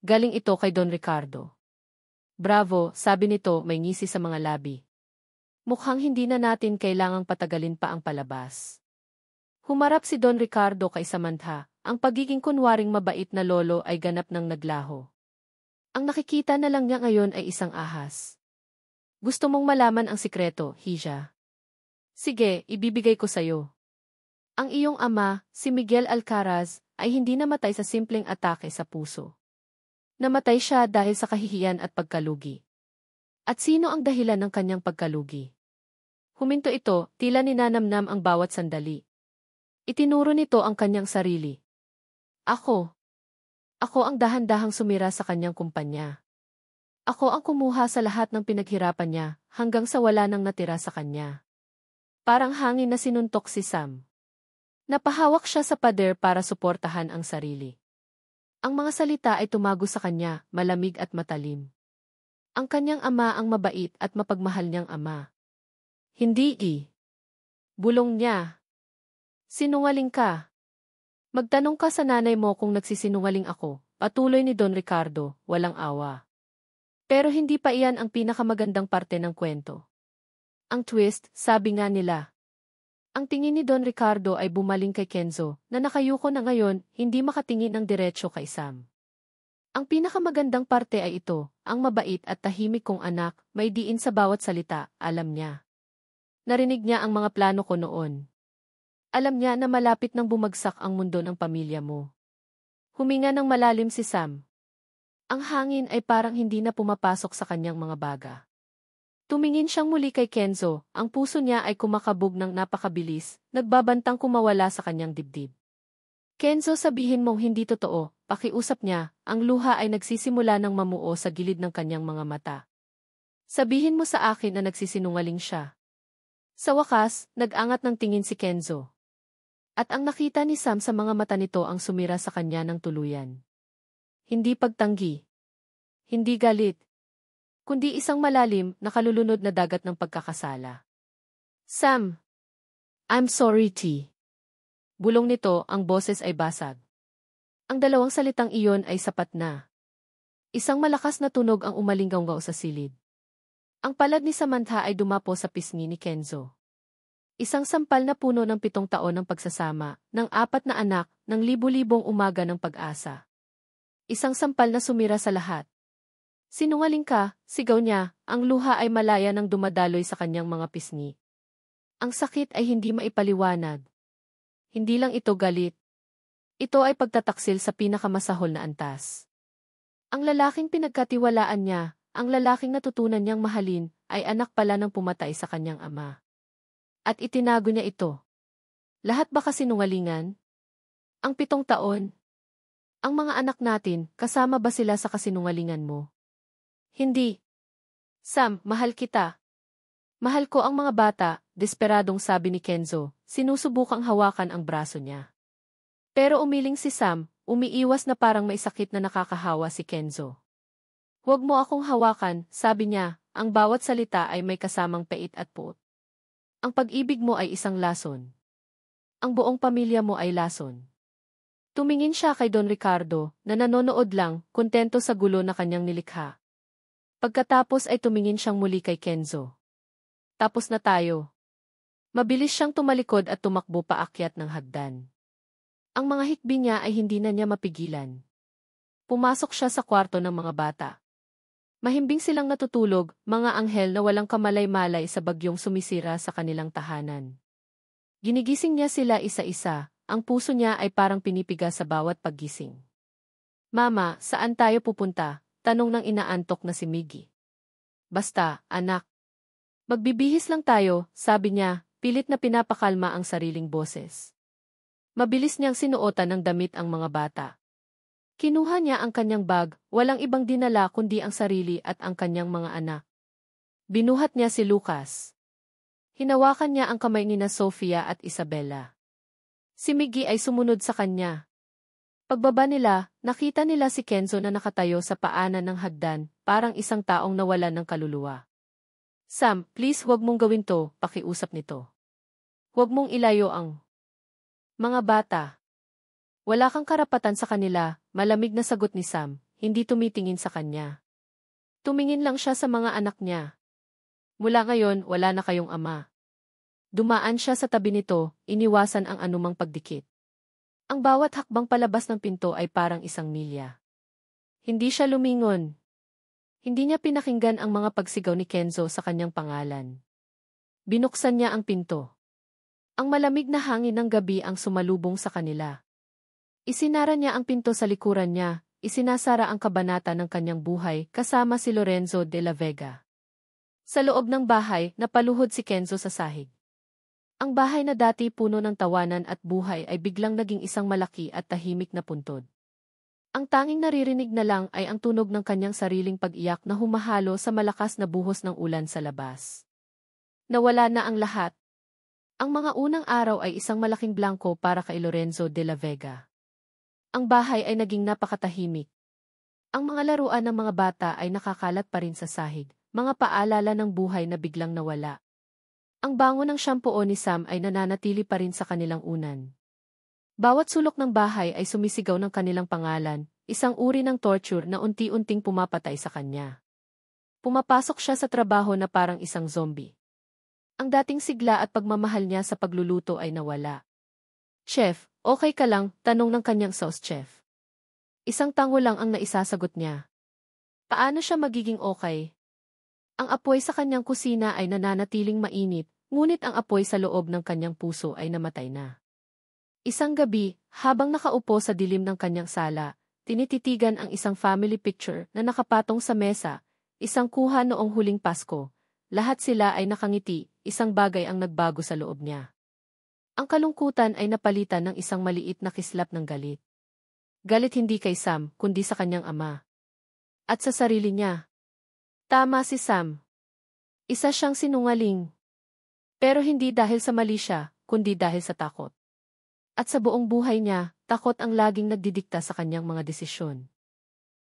Galing ito kay Don Ricardo. Bravo, sabi nito may ngisi sa mga labi. Mukhang hindi na natin kailangang patagalin pa ang palabas. Humarap si Don Ricardo kay Samantha, ang pagiging kunwaring mabait na lolo ay ganap ng naglaho. Ang nakikita na lang niya ngayon ay isang ahas. Gusto mong malaman ang sikreto, Hija? Sige, ibibigay ko sayo. Ang iyong ama, si Miguel Alcaraz, ay hindi namatay sa simpleng atake sa puso. Namatay siya dahil sa kahihiyan at pagkalugi. At sino ang dahilan ng kanyang pagkalugi? Huminto ito, tila ninanamnam ang bawat sandali. Itinuro nito ang kanyang sarili. Ako. Ako ang dahan-dahang sumira sa kanyang kumpanya. Ako ang kumuha sa lahat ng pinaghirapan niya, hanggang sa wala nang natira sa kanya. Parang hangin na sinuntok si Sam. Napahawak siya sa pader para suportahan ang sarili. Ang mga salita ay tumago sa kanya, malamig at matalim. Ang kanyang ama ang mabait at mapagmahal niyang ama. Hindi. Bulong niya. Sinungaling ka. Magtanong ka sa nanay mo kung nagsisinungaling ako, patuloy ni Don Ricardo, walang awa. Pero hindi pa iyan ang pinakamagandang parte ng kwento. Ang twist, sabi nga nila. Ang tingin ni Don Ricardo ay bumaling kay Kenzo, na nakayuko na ngayon, hindi makatingin ng diretso kay Sam. Ang pinakamagandang parte ay ito, ang mabait at tahimik kong anak, may diin sa bawat salita, alam niya. Narinig niya ang mga plano ko noon. Alam niya na malapit nang bumagsak ang mundo ng pamilya mo. Huminga ng malalim si Sam. Ang hangin ay parang hindi na pumapasok sa kanyang mga baga. Tumingin siyang muli kay Kenzo, ang puso niya ay kumakabog ng napakabilis, nagbabantang kumawala sa kanyang dibdib. Kenzo, sabihin mong hindi totoo, pakiusap niya, ang luha ay nagsisimula ng mamuo sa gilid ng kanyang mga mata. Sabihin mo sa akin na nagsisinungaling siya. Sa wakas, nag-angat ng tingin si Kenzo. At ang nakita ni Sam sa mga mata nito ang sumira sa kanya ng tuluyan. Hindi pagtanggi. Hindi galit. Kundi isang malalim, nakalulunod na dagat ng pagkakasala. Sam! I'm sorry, T. Bulong nito, ang boses ay basag. Ang dalawang salitang iyon ay sapat na. Isang malakas na tunog ang umalinggaw sa silid. Ang palad ni Samantha ay dumapo sa pisngi ni Kenzo. Isang sampal na puno ng 7 taon ng pagsasama, ng 4 na anak, ng libu-libong umaga ng pag-asa. Isang sampal na sumira sa lahat. Sinungaling ka, sigaw niya, ang luha ay malaya nang dumadaloy sa kanyang mga pisngi. Ang sakit ay hindi maipaliwanag. Hindi lang ito galit. Ito ay pagtataksil sa pinakamasahol na antas. Ang lalaking pinagkatiwalaan niya, ang lalaking natutunan niyang mahalin, ay anak pala ng pumatay sa kanyang ama. At itinago niya ito. Lahat ba kasinungalingan? Ang 7 taon? Ang mga anak natin, kasama ba sila sa kasinungalingan mo? Hindi. Sam, mahal kita. Mahal ko ang mga bata, desperadong sabi ni Kenzo, sinusubukang hawakan ang braso niya. Pero umiling si Sam, umiiwas na parang may sakit na nakakahawa si Kenzo. Huwag mo akong hawakan, sabi niya, ang bawat salita ay may kasamang pait at puot. Ang pag-ibig mo ay isang lason. Ang buong pamilya mo ay lason. Tumingin siya kay Don Ricardo, na nanonood lang, kontento sa gulo na kanyang nilikha. Pagkatapos ay tumingin siyang muli kay Kenzo. Tapos na tayo. Mabilis siyang tumalikod at tumakbo paakyat ng hagdan. Ang mga hikbi niya ay hindi na niya mapigilan. Pumasok siya sa kwarto ng mga bata. Mahimbing silang natutulog, mga anghel na walang kamalay-malay sa bagyong sumisira sa kanilang tahanan. Ginigising niya sila isa-isa, ang puso niya ay parang pinipiga sa bawat paggising. Mama, saan tayo pupunta? Tanong ng inaantok na si Miggy. Basta, anak. Magbibihis lang tayo, sabi niya, pilit na pinapakalma ang sariling boses. Mabilis niyang sinuotan ng damit ang mga bata. Kinuha niya ang kanyang bag, walang ibang dinala kundi ang sarili at ang kanyang mga anak. Binuhat niya si Lucas. Hinawakan niya ang kamay nina Sofia at Isabella. Si Miggy ay sumunod sa kanya. Pagbaba nila, nakita nila si Kenzo na nakatayo sa paanan ng hagdan, parang isang taong nawalan ng kaluluwa. Sam, please huwag mong gawin to, pakiusap nito. Huwag mong ilayo ang mga bata. Wala kang karapatan sa kanila, malamig na sagot ni Sam, hindi tumitingin sa kanya. Tumingin lang siya sa mga anak niya. Mula ngayon, wala na kayong ama. Dumaan siya sa tabi nito, iniwasan ang anumang pagdikit. Ang bawat hakbang palabas ng pinto ay parang isang milya. Hindi siya lumingon. Hindi niya pinakinggan ang mga pagsigaw ni Kenzo sa kanyang pangalan. Binuksan niya ang pinto. Ang malamig na hangin ng gabi ang sumalubong sa kanila. Isinara niya ang pinto sa likuran niya, isinasara ang kabanata ng kanyang buhay kasama si Lorenzo de la Vega. Sa loob ng bahay, napaluhod si Kenzo sa sahig. Ang bahay na dati puno ng tawanan at buhay ay biglang naging isang malaki at tahimik na puntod. Ang tanging naririnig na lang ay ang tunog ng kanyang sariling pag-iyak na humahalo sa malakas na buhos ng ulan sa labas. Nawala na ang lahat. Ang mga unang araw ay isang malaking blanko para kay Lorenzo de la Vega. Ang bahay ay naging napakatahimik. Ang mga laruan ng mga bata ay nakakalat pa rin sa sahig, mga paalala ng buhay na biglang nawala. Ang bango ng shampoo ni Sam ay nananatili pa rin sa kanilang unan. Bawat sulok ng bahay ay sumisigaw ng kanilang pangalan, isang uri ng torture na unti-unting pumapatay sa kanya. Pumapasok siya sa trabaho na parang isang zombie. Ang dating sigla at pagmamahal niya sa pagluluto ay nawala. Chef, okay ka lang? Tanong ng kanyang sauce chef. Isang tango lang ang naisasagot niya. Paano siya magiging okay? Ang apoy sa kanyang kusina ay nananatiling mainit, ngunit ang apoy sa loob ng kanyang puso ay namatay na. Isang gabi, habang nakaupo sa dilim ng kanyang sala, tinititigan ang isang family picture na nakapatong sa mesa, isang kuha noong huling Pasko. Lahat sila ay nakangiti, isang bagay ang nagbago sa loob niya. Ang kalungkutan ay napalitan ng isang maliit na kislap ng galit. Galit hindi kay Sam, kundi sa kanyang ama. At sa sarili niya. Tama si Sam. Isa siyang sinungaling. Pero hindi dahil sa mali siya, kundi dahil sa takot. At sa buong buhay niya, takot ang laging nagdidikta sa kanyang mga desisyon.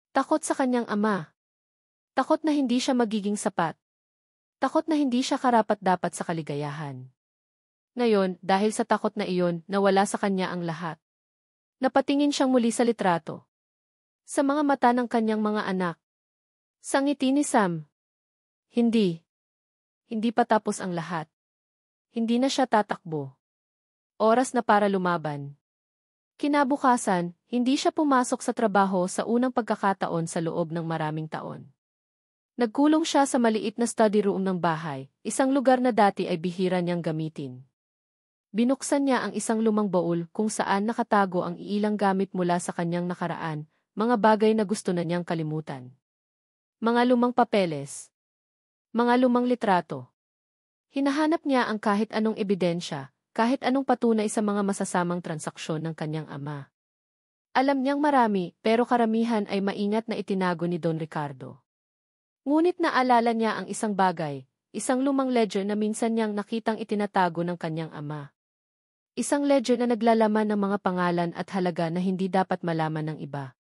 Takot sa kanyang ama. Takot na hindi siya magiging sapat. Takot na hindi siya karapat-dapat sa kaligayahan. Ngayon, dahil sa takot na iyon, nawala sa kanya ang lahat. Napatingin siyang muli sa litrato. Sa mga mata ng kanyang mga anak. Sa ngiti ni Sam. Hindi. Hindi pa tapos ang lahat. Hindi na siya tatakbo. Oras na para lumaban. Kinabukasan, hindi siya pumasok sa trabaho sa unang pagkakataon sa loob ng maraming taon. Nagkulong siya sa maliit na study room ng bahay, isang lugar na dati ay bihira niyang gamitin. Binuksan niya ang isang lumang baul kung saan nakatago ang ilang gamit mula sa kanyang nakaraan, mga bagay na gusto na niyang kalimutan. Mga lumang papeles. Mga lumang litrato. Hinahanap niya ang kahit anong ebidensya, kahit anong patunay sa mga masasamang transaksyon ng kanyang ama. Alam niyang marami, pero karamihan ay maingat na itinago ni Don Ricardo. Ngunit naalala niya ang isang bagay, isang lumang ledger na minsan niyang nakitang itinatago ng kanyang ama. Isang ledger na naglalaman ng mga pangalan at halaga na hindi dapat malaman ng iba.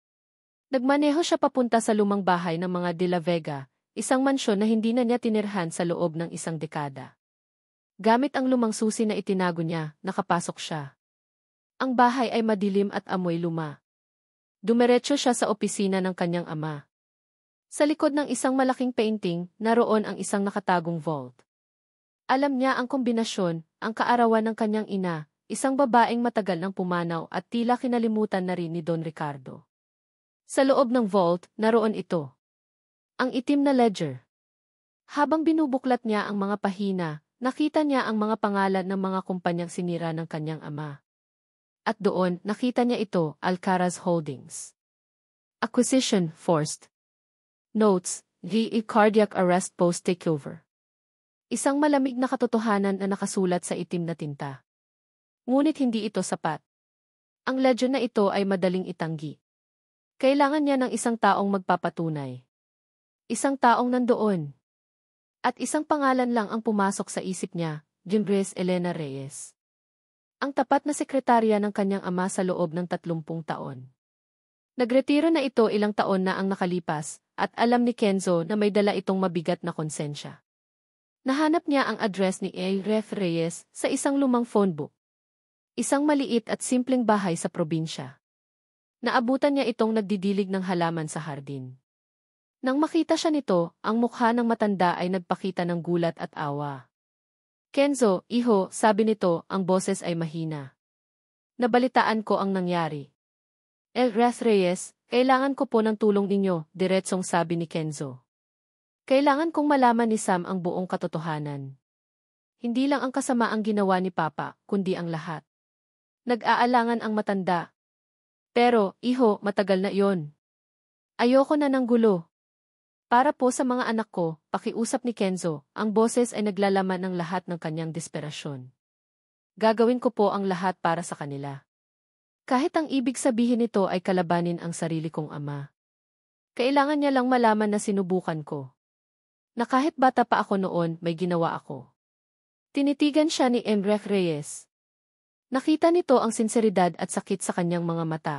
Nagmaneho siya papunta sa lumang bahay ng mga De La Vega, isang mansyon na hindi na niya tinirhan sa loob ng isang dekada. Gamit ang lumang susi na itinago niya, nakapasok siya. Ang bahay ay madilim at amoy luma. Dumiretso siya sa opisina ng kanyang ama. Sa likod ng isang malaking painting, naroon ang isang nakatagong vault. Alam niya ang kombinasyon, ang kaarawan ng kanyang ina, isang babaeng matagal nang pumanaw at tila kinalimutan na rin ni Don Ricardo. Sa loob ng vault, naroon ito. Ang itim na ledger. Habang binubuklat niya ang mga pahina, nakita niya ang mga pangalan ng mga kumpanyang sinira ng kanyang ama. At doon, nakita niya ito, Alcaraz Holdings. Acquisition, forced. Notes, cardiac arrest post-takeover. Isang malamig na katotohanan na nakasulat sa itim na tinta. Ngunit hindi ito sapat. Ang ledger na ito ay madaling itanggi. Kailangan niya ng isang taong magpapatunay. Isang taong nandoon. At isang pangalan lang ang pumasok sa isip niya, Jimres Elena Reyes. Ang tapat na sekretarya ng kanyang ama sa loob ng 30 taon. Nagretiro na ito ilang taon na ang nakalipas, at alam ni Kenzo na may dala itong mabigat na konsensya. Nahanap niya ang address ni A. Reyes sa isang lumang phone book. Isang maliit at simpleng bahay sa probinsya. Naabutan niya itong nagdidilig ng halaman sa hardin. Nang makita siya nito, ang mukha ng matanda ay nagpakita ng gulat at awa. Kenzo, iho, sabi nito, ang boses ay mahina. Nabalitaan ko ang nangyari. Reyes, kailangan ko po ng tulong ninyo, diretsong sabi ni Kenzo. Kailangan kong malaman ni Sam ang buong katotohanan. Hindi lang ang kasamaang ginawa ni Papa, kundi ang lahat. Nag-aalangan ang matanda. Pero, iho, matagal na iyon. Ayoko na ng gulo. Para po sa mga anak ko, pakiusap ni Kenzo, ang boses ay naglalaman ng lahat ng kanyang desperasyon. Gagawin ko po ang lahat para sa kanila. Kahit ang ibig sabihin nito ay kalabanin ang sarili kong ama. Kailangan niya lang malaman na sinubukan ko. Na kahit bata pa ako noon, may ginawa ako. Tinitigan siya ni Enrique Reyes. Nakita nito ang sinseridad at sakit sa kanyang mga mata.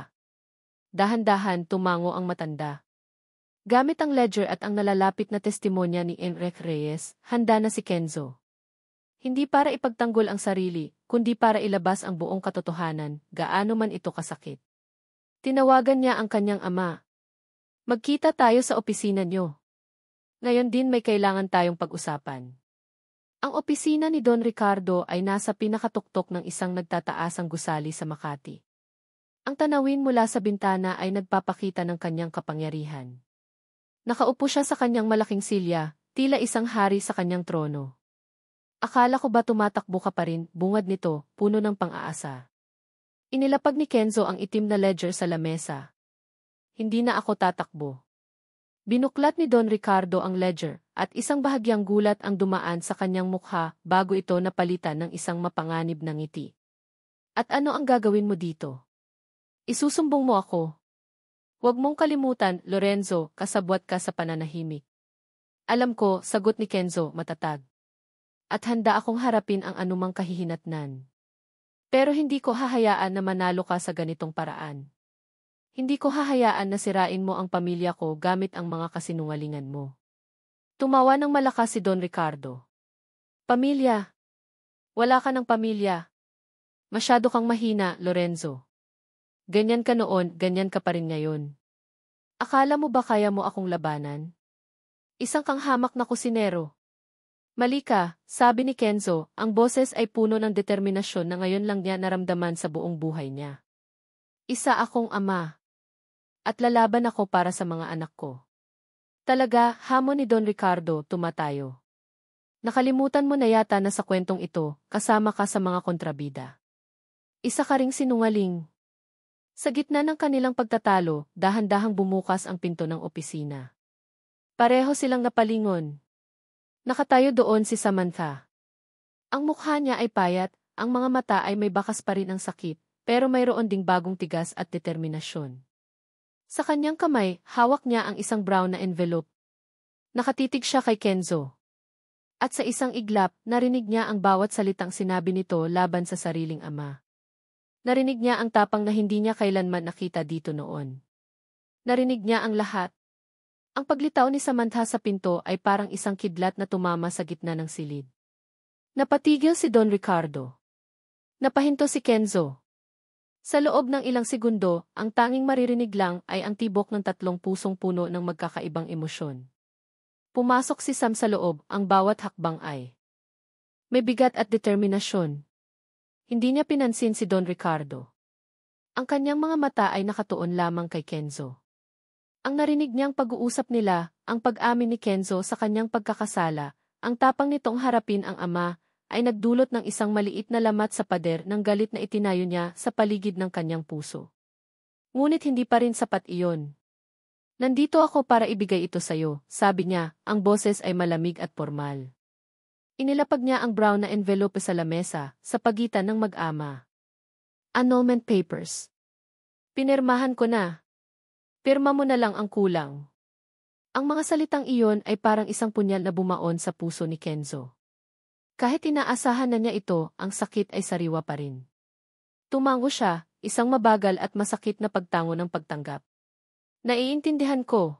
Dahan-dahan tumango ang matanda. Gamit ang ledger at ang nalalapit na testimonya ni Enrique Reyes, handa na si Kenzo. Hindi para ipagtanggol ang sarili, kundi para ilabas ang buong katotohanan, gaano man ito kasakit. Tinawagan niya ang kanyang ama. Magkita tayo sa opisina niyo. Ngayon din may kailangan tayong pag-usapan. Ang opisina ni Don Ricardo ay nasa pinakatuktok ng isang nagtataasang gusali sa Makati. Ang tanawin mula sa bintana ay nagpapakita ng kanyang kapangyarihan. Nakaupo siya sa kanyang malaking silya, tila isang hari sa kanyang trono. Akala ko ba tumatakbo ka pa rin, bungad nito, puno ng pang-aasa. Inilapag ni Kenzo ang itim na ledger sa lamesa. Hindi na ako tatakbo. Binuklat ni Don Ricardo ang ledger, at isang bahagyang gulat ang dumaan sa kanyang mukha bago ito napalitan ng isang mapanganib na ngiti. At ano ang gagawin mo dito? Isusumbong mo ako. Huwag mong kalimutan, Lorenzo, kasabwat ka sa pananahimik. Alam ko, sagot ni Kenzo, matatag. At handa akong harapin ang anumang kahihinatnan. Pero hindi ko hahayaan na manalo ka sa ganitong paraan. Hindi ko hahayaan na sirain mo ang pamilya ko gamit ang mga kasinungalingan mo. Tumawa ng malakas si Don Ricardo. Pamilya? Wala ka ng pamilya. Masyado kang mahina, Lorenzo. Ganyan ka noon, ganyan ka pa rin ngayon. Akala mo ba kaya mo akong labanan? Isang kang hamak na kusinero. Mali ka, sabi ni Kenzo, ang boses ay puno ng determinasyon na ngayon lang niya naramdaman sa buong buhay niya. Isa akong ama. At lalaban ako para sa mga anak ko. Talaga, hamon ni Don Ricardo, tumatayo. Nakalimutan mo na yata na sa kwentong ito, kasama ka sa mga kontrabida. Isa ka ring sinungaling. Sa gitna ng kanilang pagtatalo, dahan-dahang bumukas ang pinto ng opisina. Pareho silang napalingon. Nakatayo doon si Samantha. Ang mukha niya ay payat, ang mga mata ay may bakas pa rin ang sakit, pero mayroon ding bagong tigas at determinasyon. Sa kanyang kamay, hawak niya ang isang brown na envelope. Nakatitig siya kay Kenzo. At sa isang iglap, narinig niya ang bawat salitang sinabi nito laban sa sariling ama. Narinig niya ang tapang na hindi niya kailanman nakita dito noon. Narinig niya ang lahat. Ang paglitaw ni Samantha sa pinto ay parang isang kidlat na tumama sa gitna ng silid. Napatigil si Don Ricardo. Napahinto si Kenzo. Sa loob ng ilang segundo, ang tanging maririnig lang ay ang tibok ng tatlong pusong puno ng magkakaibang emosyon. Pumasok si Sam sa loob, ang bawat hakbang ay may bigat at determinasyon. Hindi niya pinansin si Don Ricardo. Ang kanyang mga mata ay nakatuon lamang kay Kenzo. Ang narinig niyang pag-uusap nila, ang pag-amin ni Kenzo sa kanyang pagkakasala, ang tapang nitong harapin ang ama, ay nagdulot ng isang maliit na lamat sa pader ng galit na itinayo niya sa paligid ng kanyang puso. Ngunit hindi pa rin sapat iyon. Nandito ako para ibigay ito sa'yo, sabi niya, ang boses ay malamig at formal. Inilapag niya ang brown na envelope sa lamesa, sa pagitan ng mag-ama. Annulment papers. Pinirmahan ko na. Pirma mo na lang ang kulang. Ang mga salitang iyon ay parang isang punyal na bumaon sa puso ni Kenzo. Kahit inaasahan na niya ito, ang sakit ay sariwa pa rin. Tumango siya, isang mabagal at masakit na pagtango ng pagtanggap. Naiintindihan ko.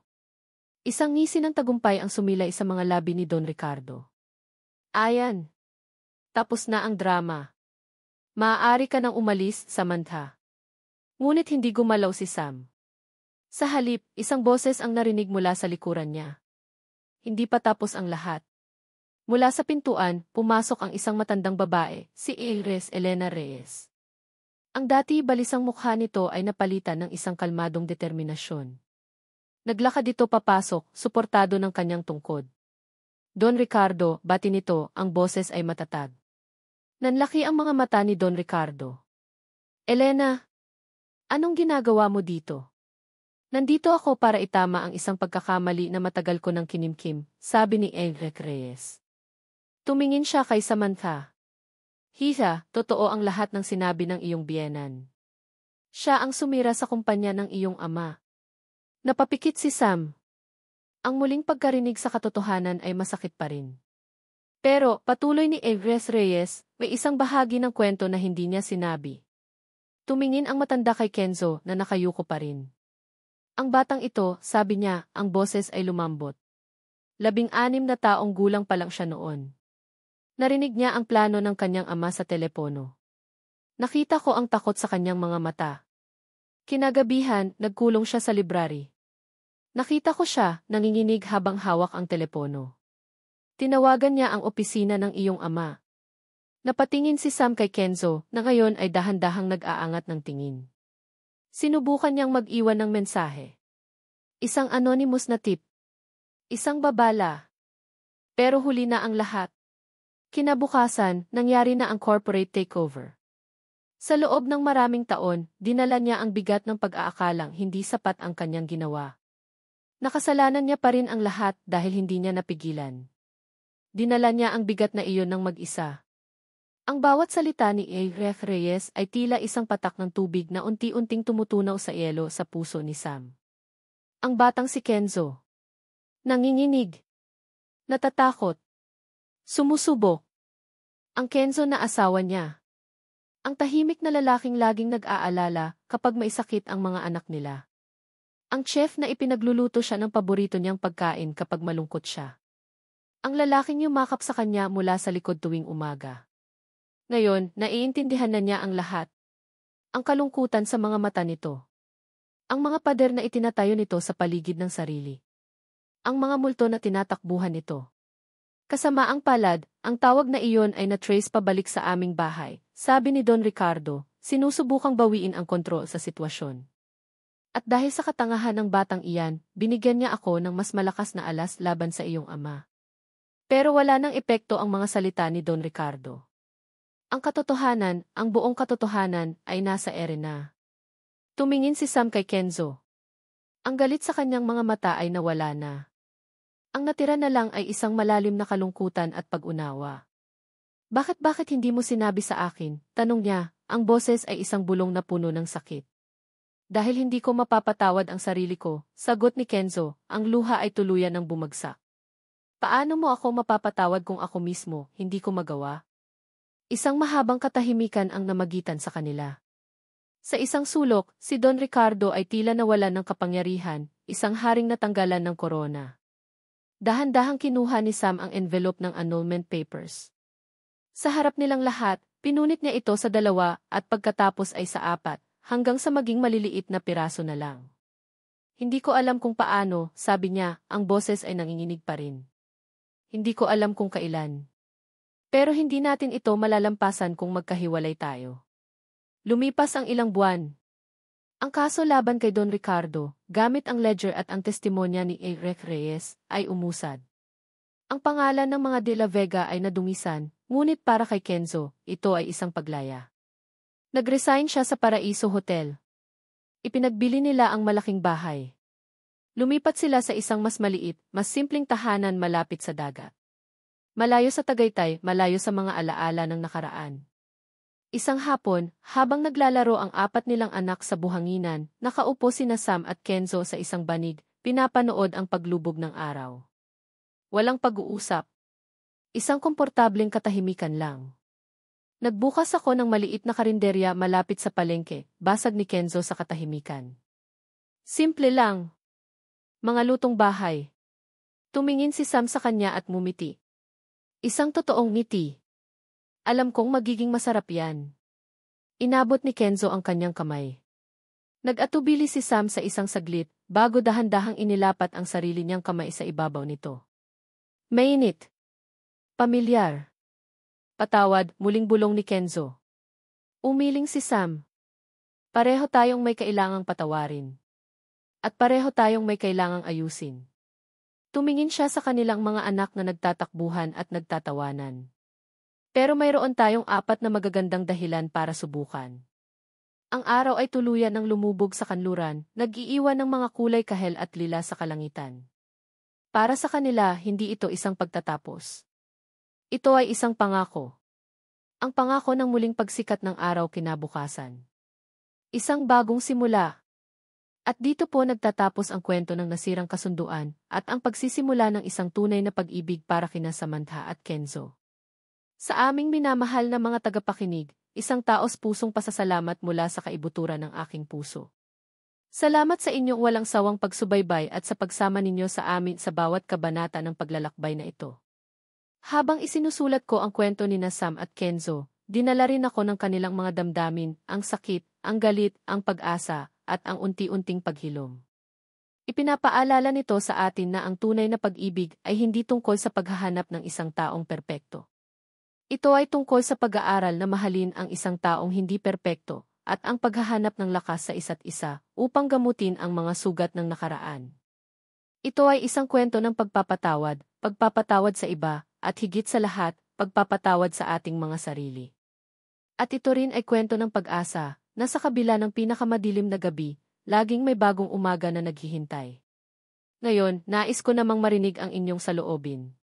Isang ngisi ng tagumpay ang sumilay sa mga labi ni Don Ricardo. Ayan. Tapos na ang drama. Maaari ka nang umalis, Samantha. Ngunit hindi gumalaw si Sam. Sa halip, isang boses ang narinig mula sa likuran niya. Hindi pa tapos ang lahat. Mula sa pintuan, pumasok ang isang matandang babae, si Elena Reyes. Ang dati balisang mukha nito ay napalitan ng isang kalmadong determinasyon. Naglakad ito papasok, suportado ng kanyang tungkod. Don Ricardo, bati nito, ang boses ay matatag. Nanlaki ang mga mata ni Don Ricardo. Elena, anong ginagawa mo dito? Nandito ako para itama ang isang pagkakamali na matagal ko nang kinimkim, sabi ni Enrique Reyes. Tumingin siya kay Samantha. Hisa, totoo ang lahat ng sinabi ng iyong biyenan. Siya ang sumira sa kumpanya ng iyong ama. Napapikit si Sam. Ang muling pagkarinig sa katotohanan ay masakit pa rin. Pero, patuloy ni Egres Reyes, may isang bahagi ng kwento na hindi niya sinabi. Tumingin ang matanda kay Kenzo na nakayuko pa rin. Ang batang ito, sabi niya, ang boses ay lumambot. 16 na taong gulang pa lang siya noon. Narinig niya ang plano ng kanyang ama sa telepono. Nakita ko ang takot sa kanyang mga mata. Kinagabihan, nagkulong siya sa library. Nakita ko siya, nanginginig habang hawak ang telepono. Tinawagan niya ang opisina ng iyong ama. Napatingin si Sam kay Kenzo, na ngayon ay dahan-dahang nag-aangat ng tingin. Sinubukan niyang mag-iwan ng mensahe. Isang anonymous na tip. Isang babala. Pero huli na ang lahat. Kinabukasan, nangyari na ang corporate takeover. Sa loob ng maraming taon, dinala niya ang bigat ng pag-aakalang hindi sapat ang kanyang ginawa. Nakasalanan niya pa rin ang lahat dahil hindi niya napigilan. Dinala niya ang bigat na iyon ng mag-isa. Ang bawat salita ni A.F. Reyes ay tila isang patak ng tubig na unti-unting tumutunaw sa yelo sa puso ni Sam. Ang batang si Kenzo. Nanginginig. Natatakot. Sumusubok. Ang Kenzo na asawa niya. Ang tahimik na lalaking laging nag-aalala kapag may sakit ang mga anak nila. Ang chef na ipinagluluto siya ng paborito niyang pagkain kapag malungkot siya. Ang lalaking yumakap sa kanya mula sa likod tuwing umaga. Ngayon, naiintindihan na niya ang lahat. Ang kalungkutan sa mga mata nito. Ang mga pader na itinatayo nito sa paligid ng sarili. Ang mga multo na tinatakbuhan nito. Kasamaang palad, ang tawag na iyon ay na-trace pabalik sa aming bahay, sabi ni Don Ricardo, sinusubukang bawiin ang kontrol sa sitwasyon. At dahil sa katangahan ng batang iyan, binigyan niya ako ng mas malakas na alas laban sa iyong ama. Pero wala nang epekto ang mga salita ni Don Ricardo. Ang katotohanan, ang buong katotohanan, ay nasa ere na. Tumingin si Sam kay Kenzo. Ang galit sa kanyang mga mata ay nawala na. Ang natira na lang ay isang malalim na kalungkutan at pag-unawa. Bakit hindi mo sinabi sa akin? Tanong niya, ang boses ay isang bulong na puno ng sakit. Dahil hindi ko mapapatawad ang sarili ko, sagot ni Kenzo, ang luha ay tuluyan ng bumagsak. Paano mo ako mapapatawad kung ako mismo, hindi ko magawa? Isang mahabang katahimikan ang namagitan sa kanila. Sa isang sulok, si Don Ricardo ay tila nawalan ng kapangyarihan, isang haring natanggalan ng korona. Dahan-dahang kinuha ni Sam ang envelope ng annulment papers. Sa harap nilang lahat, pinunit niya ito sa 2 at pagkatapos ay sa 4, hanggang sa maging maliliit na piraso na lang. Hindi ko alam kung paano, sabi niya, ang boses ay nanginginig pa rin. Hindi ko alam kung kailan. Pero hindi natin ito malalampasan kung magkahiwalay tayo. Lumipas ang ilang buwan. Ang kaso laban kay Don Ricardo, gamit ang ledger at ang testimonya ni Eric Reyes, ay umusad. Ang pangalan ng mga De La Vega ay nadumisan, ngunit para kay Kenzo, ito ay isang paglaya. Nag-resign siya sa Paraiso Hotel. Ipinagbili nila ang malaking bahay. Lumipat sila sa isang mas maliit, mas simpleng tahanan malapit sa dagat. Malayo sa Tagaytay, malayo sa mga alaala ng nakaraan. Isang hapon, habang naglalaro ang 4 nilang anak sa buhanginan, nakaupo sina Sam at Kenzo sa isang banig, pinapanood ang paglubog ng araw. Walang pag-uusap. Isang komportableng katahimikan lang. Nagbukas ako ng maliit na karinderya malapit sa palengke, basag ni Kenzo sa katahimikan. Simple lang. Mga lutong bahay. Tumingin si Sam sa kanya at mumiti. Isang totoong ngiti. Alam kong magiging masarap yan. Inabot ni Kenzo ang kanyang kamay. Nag-atubili si Sam sa isang saglit, bago dahan-dahang inilapat ang sarili niyang kamay sa ibabaw nito. Mainit. Pamilyar. Patawad, muling bulong ni Kenzo. Umiling si Sam. Pareho tayong may kailangang patawarin. At pareho tayong may kailangang ayusin. Tumingin siya sa kanilang mga anak na nagtatakbuhan at nagtatawanan. Pero mayroon tayong 4 na magagandang dahilan para subukan. Ang araw ay tuluyan ng lumubog sa kanluran, nag-iiwan ng mga kulay kahel at lila sa kalangitan. Para sa kanila, hindi ito isang pagtatapos. Ito ay isang pangako. Ang pangako ng muling pagsikat ng araw kinabukasan. Isang bagong simula. At dito po nagtatapos ang kwento ng nasirang kasunduan at ang pagsisimula ng isang tunay na pag-ibig para kina Samantha at Kenzo. Sa aming minamahal na mga tagapakinig, isang taos-pusong pasasalamat mula sa kaibuturan ng aking puso. Salamat sa inyong walang sawang pagsubaybay at sa pagsama ninyo sa amin sa bawat kabanata ng paglalakbay na ito. Habang isinusulat ko ang kwento ni Sam at Kenzo, dinala rin ako ng kanilang mga damdamin, ang sakit, ang galit, ang pag-asa, at ang unti-unting paghilom. Ipinapaalala nito sa atin na ang tunay na pag-ibig ay hindi tungkol sa paghahanap ng isang taong perpekto. Ito ay tungkol sa pag-aaral na mahalin ang isang taong hindi perpekto at ang paghahanap ng lakas sa isa't isa upang gamutin ang mga sugat ng nakaraan. Ito ay isang kwento ng pagpapatawad sa iba, at higit sa lahat, pagpapatawad sa ating mga sarili. At ito rin ay kwento ng pag-asa, na sa kabila ng pinakamadilim na gabi, laging may bagong umaga na naghihintay. Ngayon, nais ko namang marinig ang inyong saloobin.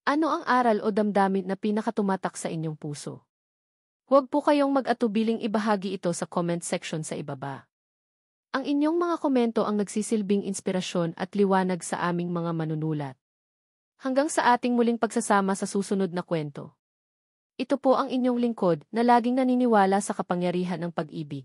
Ano ang aral o damdamin na pinakatumatak sa inyong puso? Huwag po kayong mag-atubiling ibahagi ito sa comment section sa ibaba. Ang inyong mga komento ang nagsisilbing inspirasyon at liwanag sa aming mga manunulat. Hanggang sa ating muling pagsasama sa susunod na kwento. Ito po ang inyong lingkod na laging naniniwala sa kapangyarihan ng pag-ibig.